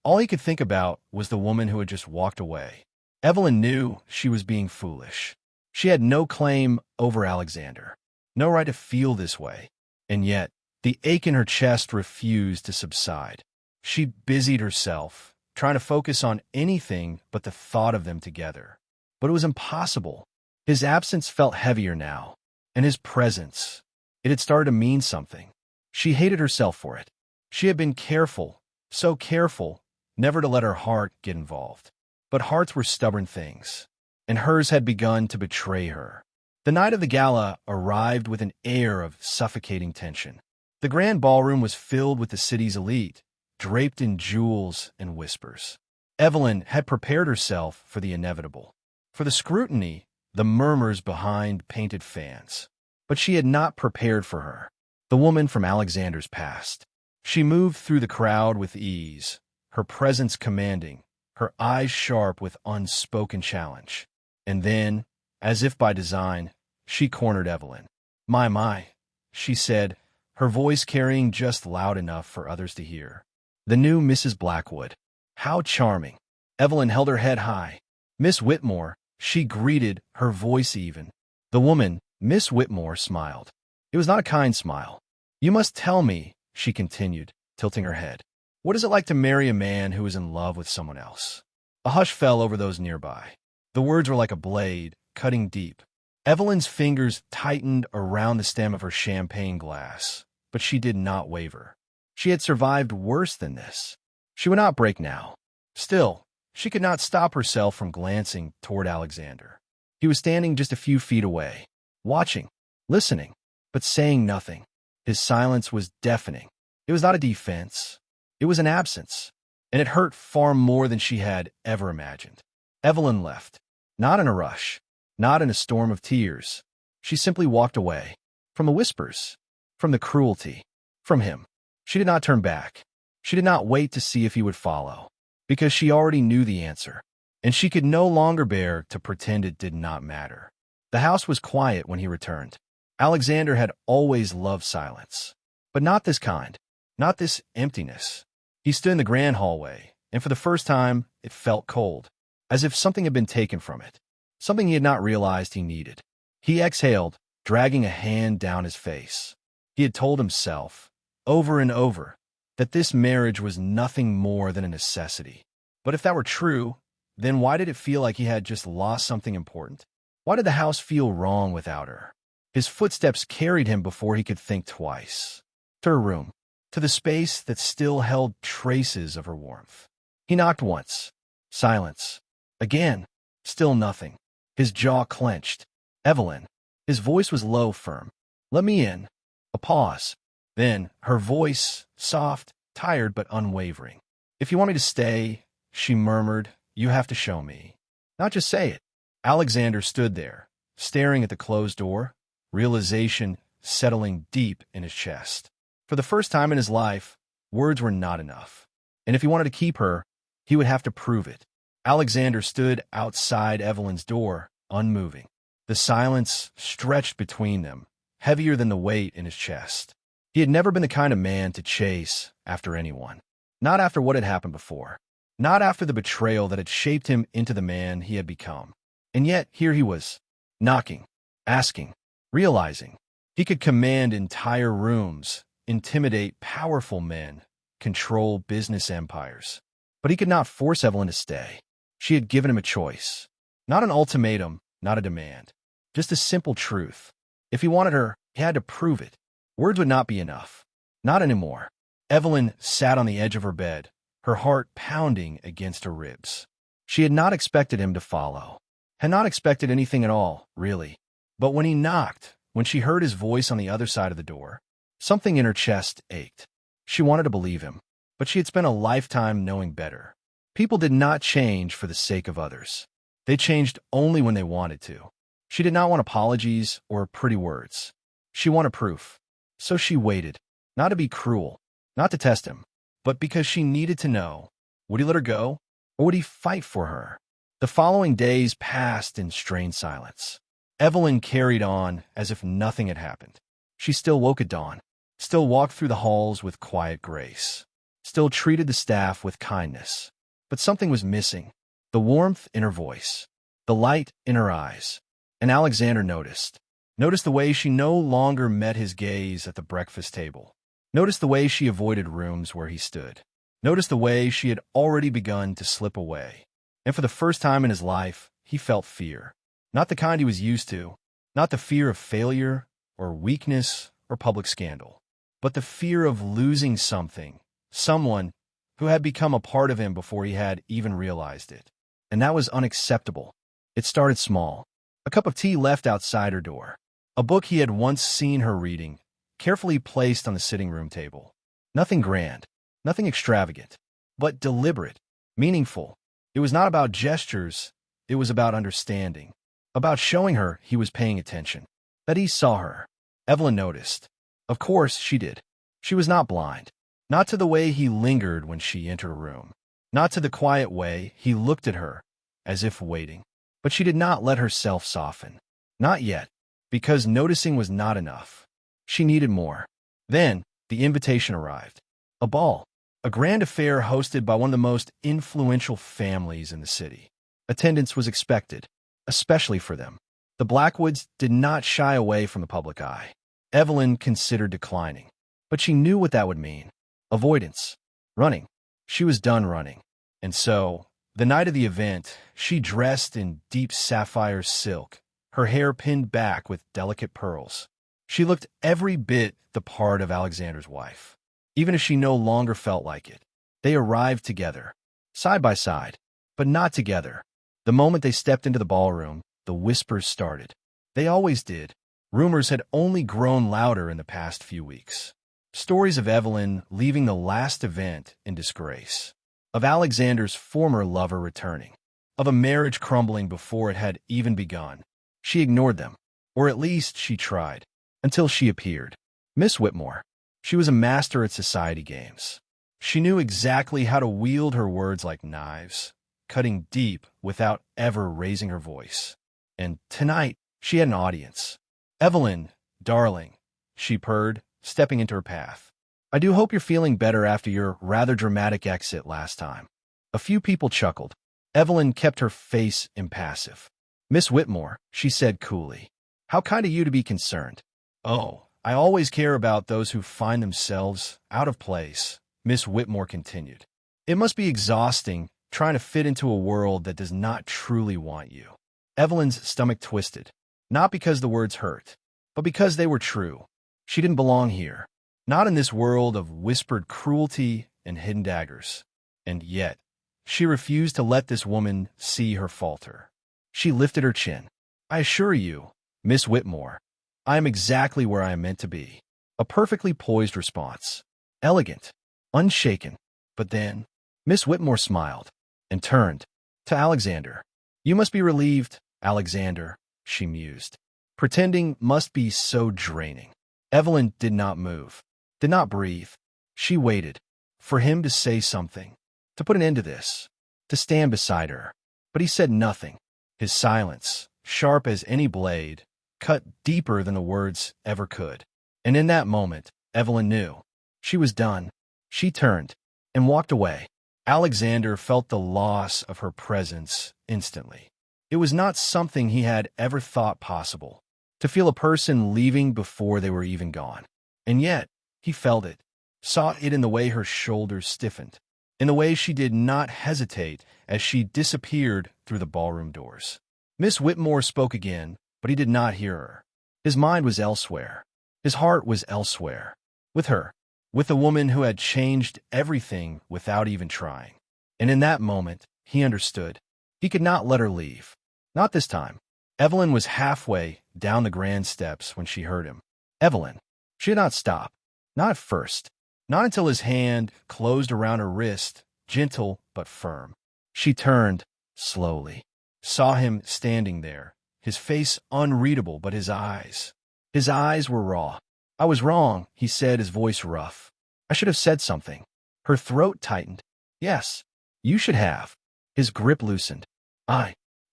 [SPEAKER 1] all he could think about was the woman who had just walked away. Evelyn knew she was being foolish. She had no claim over Alexander, no right to feel this way. And yet, the ache in her chest refused to subside. She busied herself, trying to focus on anything but the thought of them together. But it was impossible. His absence felt heavier now, and his presence, it had started to mean something. She hated herself for it. She had been careful, so careful, never to let her heart get involved. But hearts were stubborn things, and hers had begun to betray her. The night of the gala arrived with an air of suffocating tension. The grand ballroom was filled with the city's elite, draped in jewels and whispers. Evelyn had prepared herself for the inevitable, for the scrutiny, the murmurs behind painted fans. But she had not prepared for her, the woman from Alexander's past. She moved through the crowd with ease, her presence commanding, her eyes sharp with unspoken challenge. And then, as if by design, she cornered Evelyn. My, she said, her voice carrying just loud enough for others to hear. The new Mrs. Blackwood. How charming. Evelyn held her head high. "Miss Whitmore," she greeted, her voice even. The woman, Miss Whitmore, smiled. It was not a kind smile. "You must tell me," she continued, tilting her head. "What is it like to marry a man who is in love with someone else?" A hush fell over those nearby. The words were like a blade, cutting deep. Evelyn's fingers tightened around the stem of her champagne glass, but she did not waver. She had survived worse than this. She would not break now. Still, she could not stop herself from glancing toward Alexander. He was standing just a few feet away, watching, listening, but saying nothing. His silence was deafening. It was not a defense. It was an absence, and it hurt far more than she had ever imagined. Evelyn left, not in a rush, not in a storm of tears. She simply walked away, from the whispers, from the cruelty, from him. She did not turn back. She did not wait to see if he would follow, because she already knew the answer, and she could no longer bear to pretend it did not matter. The house was quiet when he returned. Alexander had always loved silence, but not this kind, not this emptiness. He stood in the grand hallway, and for the first time, it felt cold, as if something had been taken from it, something he had not realized he needed. He exhaled, dragging a hand down his face. He had told himself, over and over, that this marriage was nothing more than a necessity. But if that were true, then why did it feel like he had just lost something important? Why did the house feel wrong without her? His footsteps carried him before he could think twice. To her room, to the space that still held traces of her warmth. He knocked once. Silence. Again. Still nothing. His jaw clenched. "Evelyn." His voice was low, firm. "Let me in." A pause. Then, her voice, soft, tired but unwavering. "If you want me to stay," she murmured, "you have to show me. Not just say it." Alexander stood there, staring at the closed door, realization settling deep in his chest. For the first time in his life, words were not enough. And if he wanted to keep her, he would have to prove it. Alexander stood outside Evelyn's door, unmoving. The silence stretched between them, heavier than the weight in his chest. He had never been the kind of man to chase after anyone. Not after what had happened before. Not after the betrayal that had shaped him into the man he had become. And yet, here he was, knocking, asking, realizing. He could command entire rooms, intimidate powerful men, control business empires. But he could not force Evelyn to stay. She had given him a choice. Not an ultimatum, not a demand. Just a simple truth. If he wanted her, he had to prove it. Words would not be enough. Not anymore. Evelyn sat on the edge of her bed, her heart pounding against her ribs. She had not expected him to follow. Had not expected anything at all, really. But when he knocked, when she heard his voice on the other side of the door, something in her chest ached. She wanted to believe him, but she had spent a lifetime knowing better. People did not change for the sake of others. They changed only when they wanted to. She did not want apologies or pretty words. She wanted proof. So she waited, not to be cruel, not to test him, but because she needed to know. Would he let her go, or would he fight for her? The following days passed in strained silence. Evelyn carried on as if nothing had happened. She still woke at dawn, still walked through the halls with quiet grace, still treated the staff with kindness. But something was missing. The warmth in her voice, the light in her eyes. And Alexander noticed. Noticed the way she no longer met his gaze at the breakfast table. Noticed the way she avoided rooms where he stood. Noticed the way she had already begun to slip away. And for the first time in his life, he felt fear. Not the kind he was used to. Not the fear of failure, or weakness, or public scandal. But the fear of losing something, someone who had become a part of him before he had even realized it. And that was unacceptable. It started small. A cup of tea left outside her door. A book he had once seen her reading, carefully placed on the sitting room table. Nothing grand, nothing extravagant, but deliberate, meaningful. It was not about gestures, it was about understanding. About showing her he was paying attention. That he saw her. Evelyn noticed. Of course she did. She was not blind. Not to the way he lingered when she entered a room. Not to the quiet way he looked at her, as if waiting. But she did not let herself soften. Not yet, because noticing was not enough. She needed more. Then, the invitation arrived. A ball. A grand affair hosted by one of the most influential families in the city. Attendance was expected, especially for them. The Blackwoods did not shy away from the public eye. Evelyn considered declining, but she knew what that would mean. Avoidance. Running. She was done running. And so, the night of the event, she dressed in deep sapphire silk, her hair pinned back with delicate pearls. She looked every bit the part of Alexander's wife, even if she no longer felt like it. They arrived together, side by side, but not together. The moment they stepped into the ballroom, the whispers started. They always did. Rumors had only grown louder in the past few weeks. Stories of Evelyn leaving the last event in disgrace. Of Alexander's former lover returning. Of a marriage crumbling before it had even begun. She ignored them, or at least she tried, until she appeared. Miss Whitmore. She was a master at society games. She knew exactly how to wield her words like knives, cutting deep without ever raising her voice. And tonight, she had an audience. "Evelyn, darling," she purred, stepping into her path. "I do hope you're feeling better after your rather dramatic exit last time." A few people chuckled. Evelyn kept her face impassive. "Miss Whitmore," she said coolly, "how kind of you to be concerned." "Oh, I always care about those who find themselves out of place," Miss Whitmore continued. "It must be exhausting trying to fit into a world that does not truly want you." Evelyn's stomach twisted, not because the words hurt, but because they were true. She didn't belong here. Not in this world of whispered cruelty and hidden daggers. And yet, she refused to let this woman see her falter. She lifted her chin. I assure you, Miss Whitmore, I am exactly where I am meant to be. A perfectly poised response. Elegant, unshaken. But then, Miss Whitmore smiled and turned to Alexander. You must be relieved, Alexander, she mused. Pretending must be so draining. Evelyn did not move, did not breathe. She waited for him to say something, to put an end to this, to stand beside her. But he said nothing. His silence, sharp as any blade, cut deeper than the words ever could. And in that moment, Evelyn knew. She was done. She turned and walked away. Alexander felt the loss of her presence instantly. It was not something he had ever thought possible, to feel a person leaving before they were even gone. And yet, he felt it, saw it in the way her shoulders stiffened, in the way she did not hesitate as she disappeared through the ballroom doors. Miss Whitmore spoke again, but he did not hear her. His mind was elsewhere. His heart was elsewhere. With her, with the woman who had changed everything without even trying. And in that moment, he understood. He could not let her leave. Not this time. Evelyn was halfway down the grand steps when she heard him. Evelyn. She did not stop. Not at first. Not until his hand closed around her wrist, gentle but firm. She turned, slowly. Saw him standing there, his face unreadable, but his eyes were raw. I was wrong, he said, his voice rough. I should have said something. Her throat tightened. Yes, you should have. His grip loosened.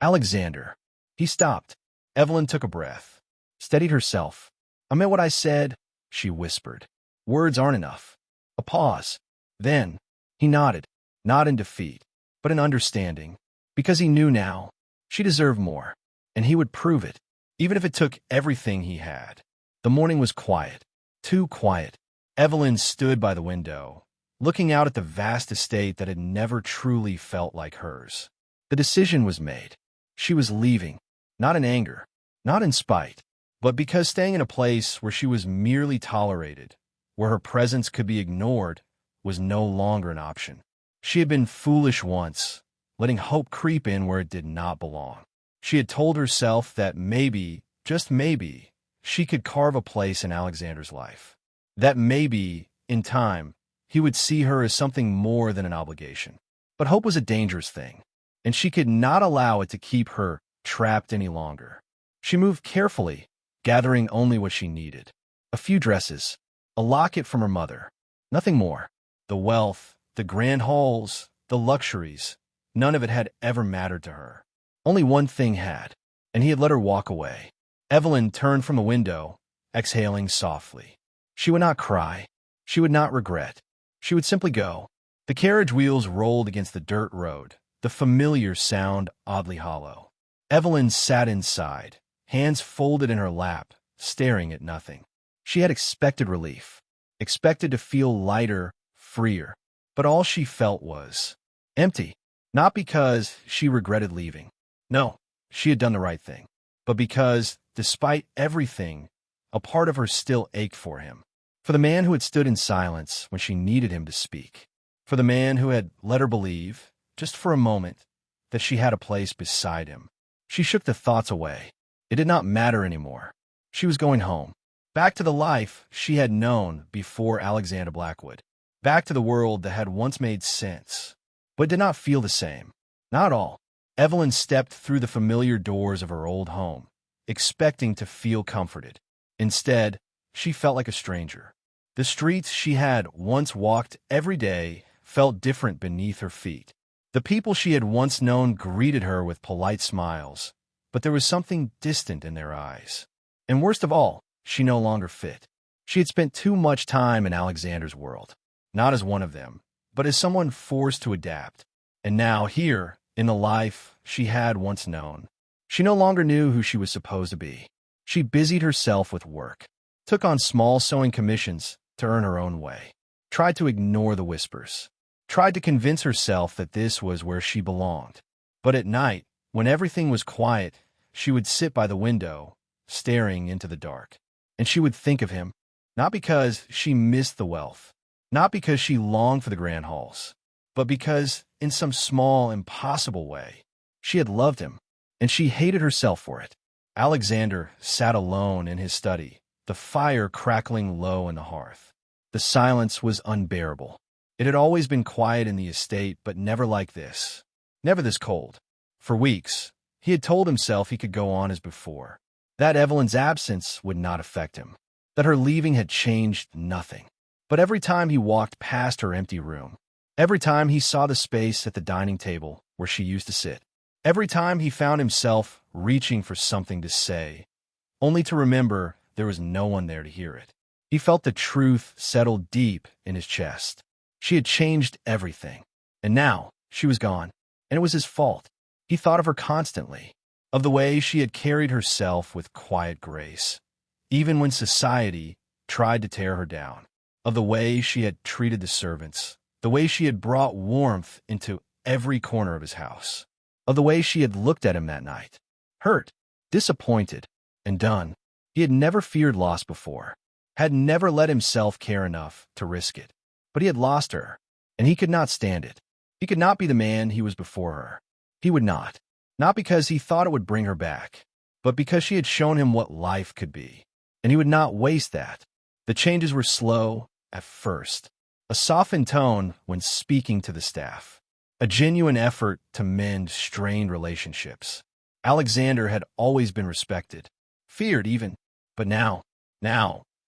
[SPEAKER 1] Alexander. He stopped. Evelyn took a breath, steadied herself. I meant what I said, she whispered. Words aren't enough. A pause. Then, he nodded, not in defeat, but in understanding, because he knew now she deserved more, and he would prove it, even if it took everything he had. The morning was quiet, too quiet. Evelyn stood by the window, looking out at the vast estate that had never truly felt like hers. The decision was made. She was leaving, not in anger, not in spite, but because staying in a place where she was merely tolerated, where her presence could be ignored, was no longer an option. She had been foolish once, letting hope creep in where it did not belong. She had told herself that maybe, just maybe, she could carve a place in Alexander's life. That maybe, in time, he would see her as something more than an obligation. But hope was a dangerous thing, and she could not allow it to keep her trapped any longer. She moved carefully, gathering only what she needed. A few dresses, a locket from her mother, nothing more. The wealth, the grand halls, the luxuries, none of it had ever mattered to her. Only one thing had, and he had let her walk away. Evelyn turned from the window, exhaling softly. She would not cry. She would not regret. She would simply go. The carriage wheels rolled against the dirt road, the familiar sound oddly hollow. Evelyn sat inside, hands folded in her lap, staring at nothing. She had expected relief, expected to feel lighter, freer, but all she felt was empty. Not because she regretted leaving. No, she had done the right thing. But because, despite everything, a part of her still ached for him. For the man who had stood in silence when she needed him to speak. For the man who had let her believe, just for a moment, that she had a place beside him. She shook the thoughts away. It did not matter anymore. She was going home. Back to the life she had known before Alexander Blackwood. Back to the world that had once made sense, but did not feel the same. Not at all. Evelyn stepped through the familiar doors of her old home, expecting to feel comforted. Instead, she felt like a stranger. The streets she had once walked every day felt different beneath her feet. The people she had once known greeted her with polite smiles, but there was something distant in their eyes. And worst of all, she no longer fit. She had spent too much time in Alexander's world, not as one of them, but as someone forced to adapt. And now, here, in the life she had once known, she no longer knew who she was supposed to be. She busied herself with work, took on small sewing commissions to earn her own way, tried to ignore the whispers, tried to convince herself that this was where she belonged. But at night, when everything was quiet, she would sit by the window, staring into the dark. And she would think of him, Not because she missed the wealth, not because she longed for the grand halls, but because, in some small, impossible way, she had loved him, and she hated herself for it. Alexander sat alone in his study, the fire crackling low in the hearth. The silence was unbearable. It had always been quiet in the estate, but never like this. Never this cold. For weeks, he had told himself he could go on as before, that Evelyn's absence would not affect him, that her leaving had changed nothing. But every time he walked past her empty room, every time he saw the space at the dining table where she used to sit, every time he found himself reaching for something to say, only to remember there was no one there to hear it, he felt the truth settle deep in his chest. She had changed everything, and now she was gone, and it was his fault. He thought of her constantly, of the way she had carried herself with quiet grace, even when society tried to tear her down, of the way she had treated the servants, the way she had brought warmth into every corner of his house, of the way she had looked at him that night, hurt, disappointed, and done. He had never feared loss before, had never let himself care enough to risk it. But he had lost her, and he could not stand it. He could not be the man he was before her. He would not. Not because he thought it would bring her back, but because she had shown him what life could be. And he would not waste that. The changes were slow at first, a softened tone when speaking to the staff, a genuine effort to mend strained relationships. Alexander had always been respected, feared even, but now,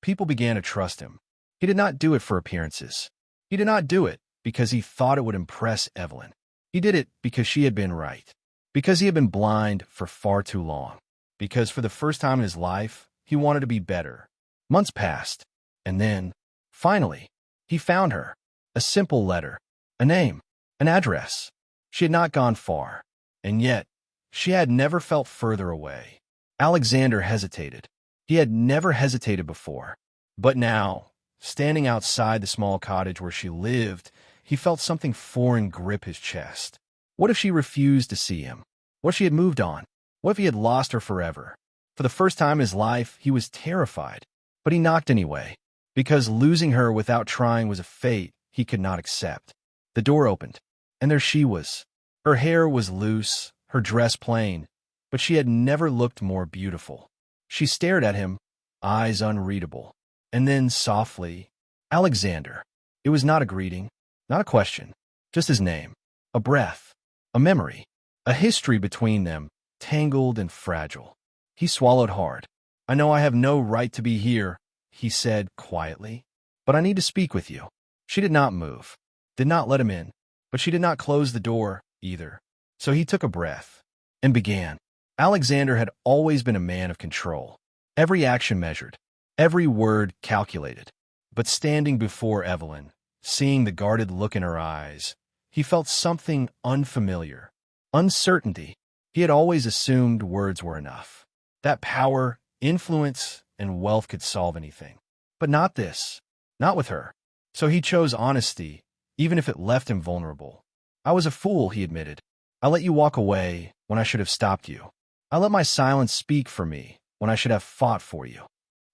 [SPEAKER 1] people began to trust him. He did not do it for appearances. He did not do it because he thought it would impress Evelyn. He did it because she had been right, because he had been blind for far too long, because for the first time in his life, he wanted to be better. Months passed, and then, finally, he found her. A simple letter, a name, an address. She had not gone far, and yet she had never felt further away. Alexander hesitated. He had never hesitated before, but now, standing outside the small cottage where she lived, he felt something foreign grip his chest. What if she refused to see him? What if she had moved on? What if he had lost her forever? For the first time in his life, he was terrified. But he knocked anyway, because losing her without trying was a fate he could not accept. The door opened, and there she was. Her hair was loose, her dress plain, but she had never looked more beautiful. She stared at him, eyes unreadable, and then softly, Alexander. It was not a greeting, not a question, just his name, a breath, a memory, a history between them, tangled and fragile. He swallowed hard. I know I have no right to be here, he said quietly, but I need to speak with you. She did not move, did not let him in, but she did not close the door either. So he took a breath and began. Alexander had always been a man of control, every action measured, every word calculated. But standing before Evelyn, seeing the guarded look in her eyes, he felt something unfamiliar, uncertainty. He had always assumed words were enough, that power, influence, and wealth could solve anything. But not this, not with her. So he chose honesty, even if it left him vulnerable. I was a fool, he admitted. I let you walk away when I should have stopped you. I let my silence speak for me when I should have fought for you.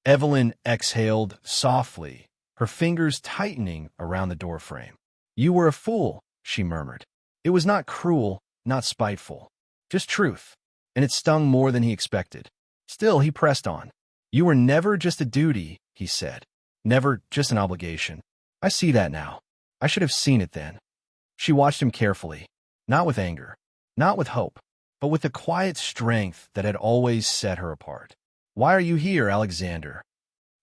[SPEAKER 1] Evelyn exhaled softly, her fingers tightening around the doorframe. You were a fool, she murmured. It was not cruel, not spiteful, just truth, and it stung more than he expected. Still, he pressed on. You were never just a duty, he said. Never just an obligation. I see that now. I should have seen it then. She watched him carefully, not with anger, not with hope, but with the quiet strength that had always set her apart. Why are you here, Alexander?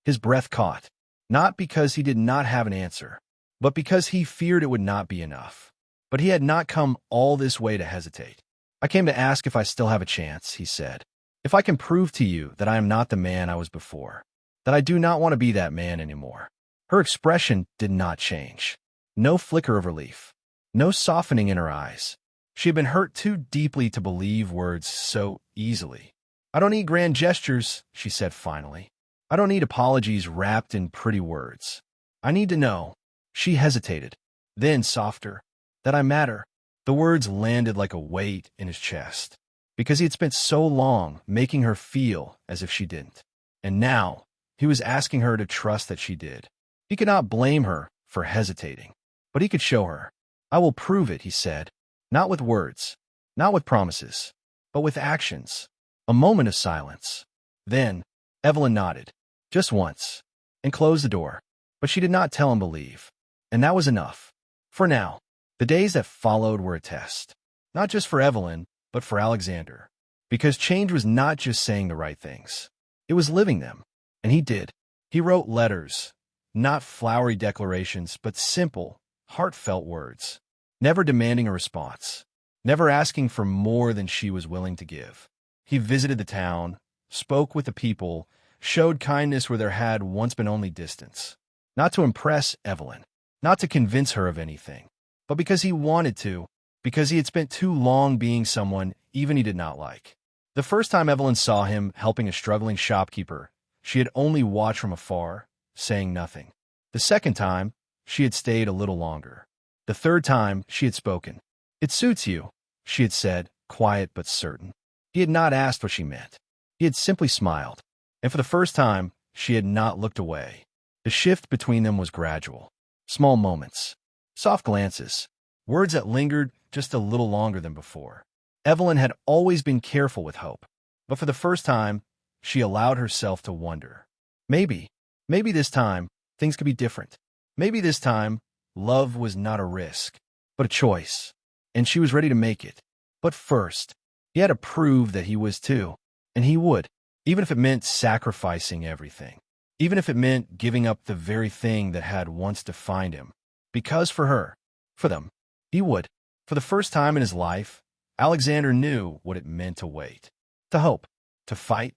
[SPEAKER 1] His breath caught, not because he did not have an answer, but because he feared it would not be enough. But he had not come all this way to hesitate. I came to ask if I still have a chance, he said. If I can prove to you that I am not the man I was before, that I do not want to be that man anymore. Her expression did not change. No flicker of relief, no softening in her eyes. She had been hurt too deeply to believe words so easily. I don't need grand gestures, she said finally. I don't need apologies wrapped in pretty words. I need to know. She hesitated, then softer, that I matter. The words landed like a weight in his chest, because he had spent so long making her feel as if she didn't. And now, He was asking her to trust that she did. He could not blame her for hesitating, but he could show her. "I will prove it," he said, not with words, not with promises, but with actions. A moment of silence. Then, Evelyn nodded, just once, and closed the door. But she did not tell him to leave. And that was enough. For now. The days that followed were a test. Not just for Evelyn, but for Alexander. Because change was not just saying the right things. It was living them. And he did. He wrote letters. Not flowery declarations, but simple, heartfelt words. Never demanding a response. Never asking for more than she was willing to give. He visited the town, spoke with the people, showed kindness where there had once been only distance. Not to impress Evelyn, not to convince her of anything, but because he wanted to, because he had spent too long being someone even he did not like. The first time Evelyn saw him helping a struggling shopkeeper, she had only watched from afar, saying nothing. The second time, she had stayed a little longer. The third time, she had spoken. "It suits you," she had said, quiet but certain. He had not asked what she meant. He had simply smiled. And for the first time, she had not looked away. The shift between them was gradual. Small moments. Soft glances. Words that lingered just a little longer than before. Evelyn had always been careful with hope. But for the first time, she allowed herself to wonder. Maybe this time, things could be different. Maybe this time, love was not a risk, but a choice. And she was ready to make it. But first, he had to prove that he was too. And he would, even if it meant sacrificing everything. Even if it meant giving up the very thing that had once defined him. Because for her, for them, he would. For the first time in his life, Alexander knew what it meant to wait. To hope. To fight.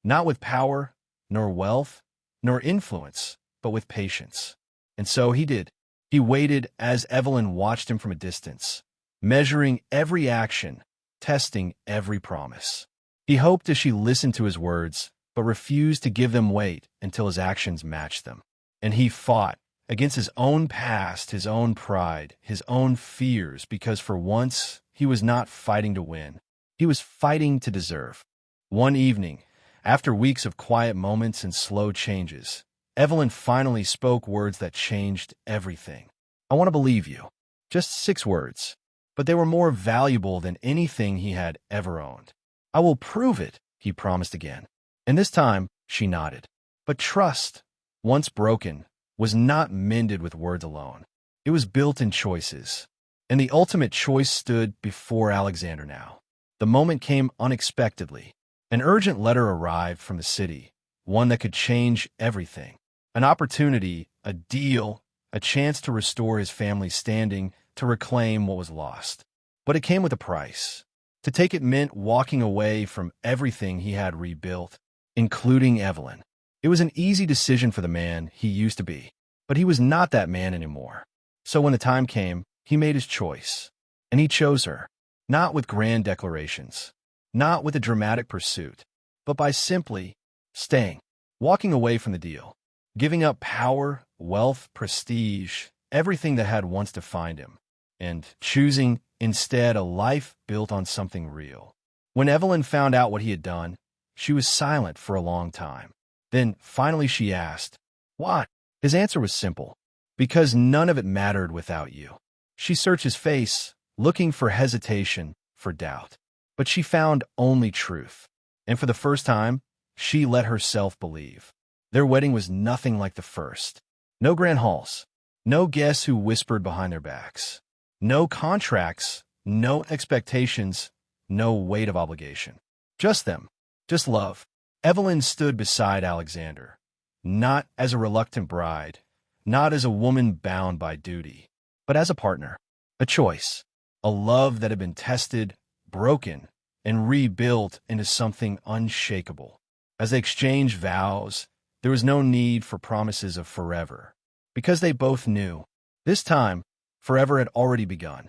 [SPEAKER 1] Not with power, nor wealth, nor influence, but with patience. And so he did. He waited as Evelyn watched him from a distance, measuring every action, testing every promise. He hoped as she listened to his words, but refused to give them weight until his actions matched them. And he fought against his own past, his own pride, his own fears, because for once, he was not fighting to win. He was fighting to deserve. One evening, after weeks of quiet moments and slow changes, Evelyn finally spoke words that changed everything. "I want to believe you." Just 6 words. But they were more valuable than anything he had ever owned. "I will prove it," he promised again. And this time, she nodded. But trust, once broken, was not mended with words alone. It was built in choices. And the ultimate choice stood before Alexander now. The moment came unexpectedly. An urgent letter arrived from the city, one that could change everything. An opportunity, a deal, a chance to restore his family's standing, to reclaim what was lost. But it came with a price. To take it meant walking away from everything he had rebuilt, including Evelyn. It was an easy decision for the man he used to be, but he was not that man anymore. So when the time came, he made his choice. And he chose her, not with grand declarations, not with a dramatic pursuit, but by simply staying, walking away from the deal, giving up power, wealth, prestige, everything that had once defined him, and choosing instead a life built on something real. When Evelyn found out what he had done, she was silent for a long time. Then, finally she asked, "Why?" His answer was simple. "Because none of it mattered without you." She searched his face, looking for hesitation, for doubt. But she found only truth. And for the first time, she let herself believe. Their wedding was nothing like the first. No grand halls. No guests who whispered behind their backs. No contracts, no expectations, no weight of obligation. Just them. Just love. Evelyn stood beside Alexander, not as a reluctant bride, not as a woman bound by duty, but as a partner, a choice, a love that had been tested, broken, and rebuilt into something unshakable. As they exchanged vows, there was no need for promises of forever, because they both knew, this time, forever had already begun.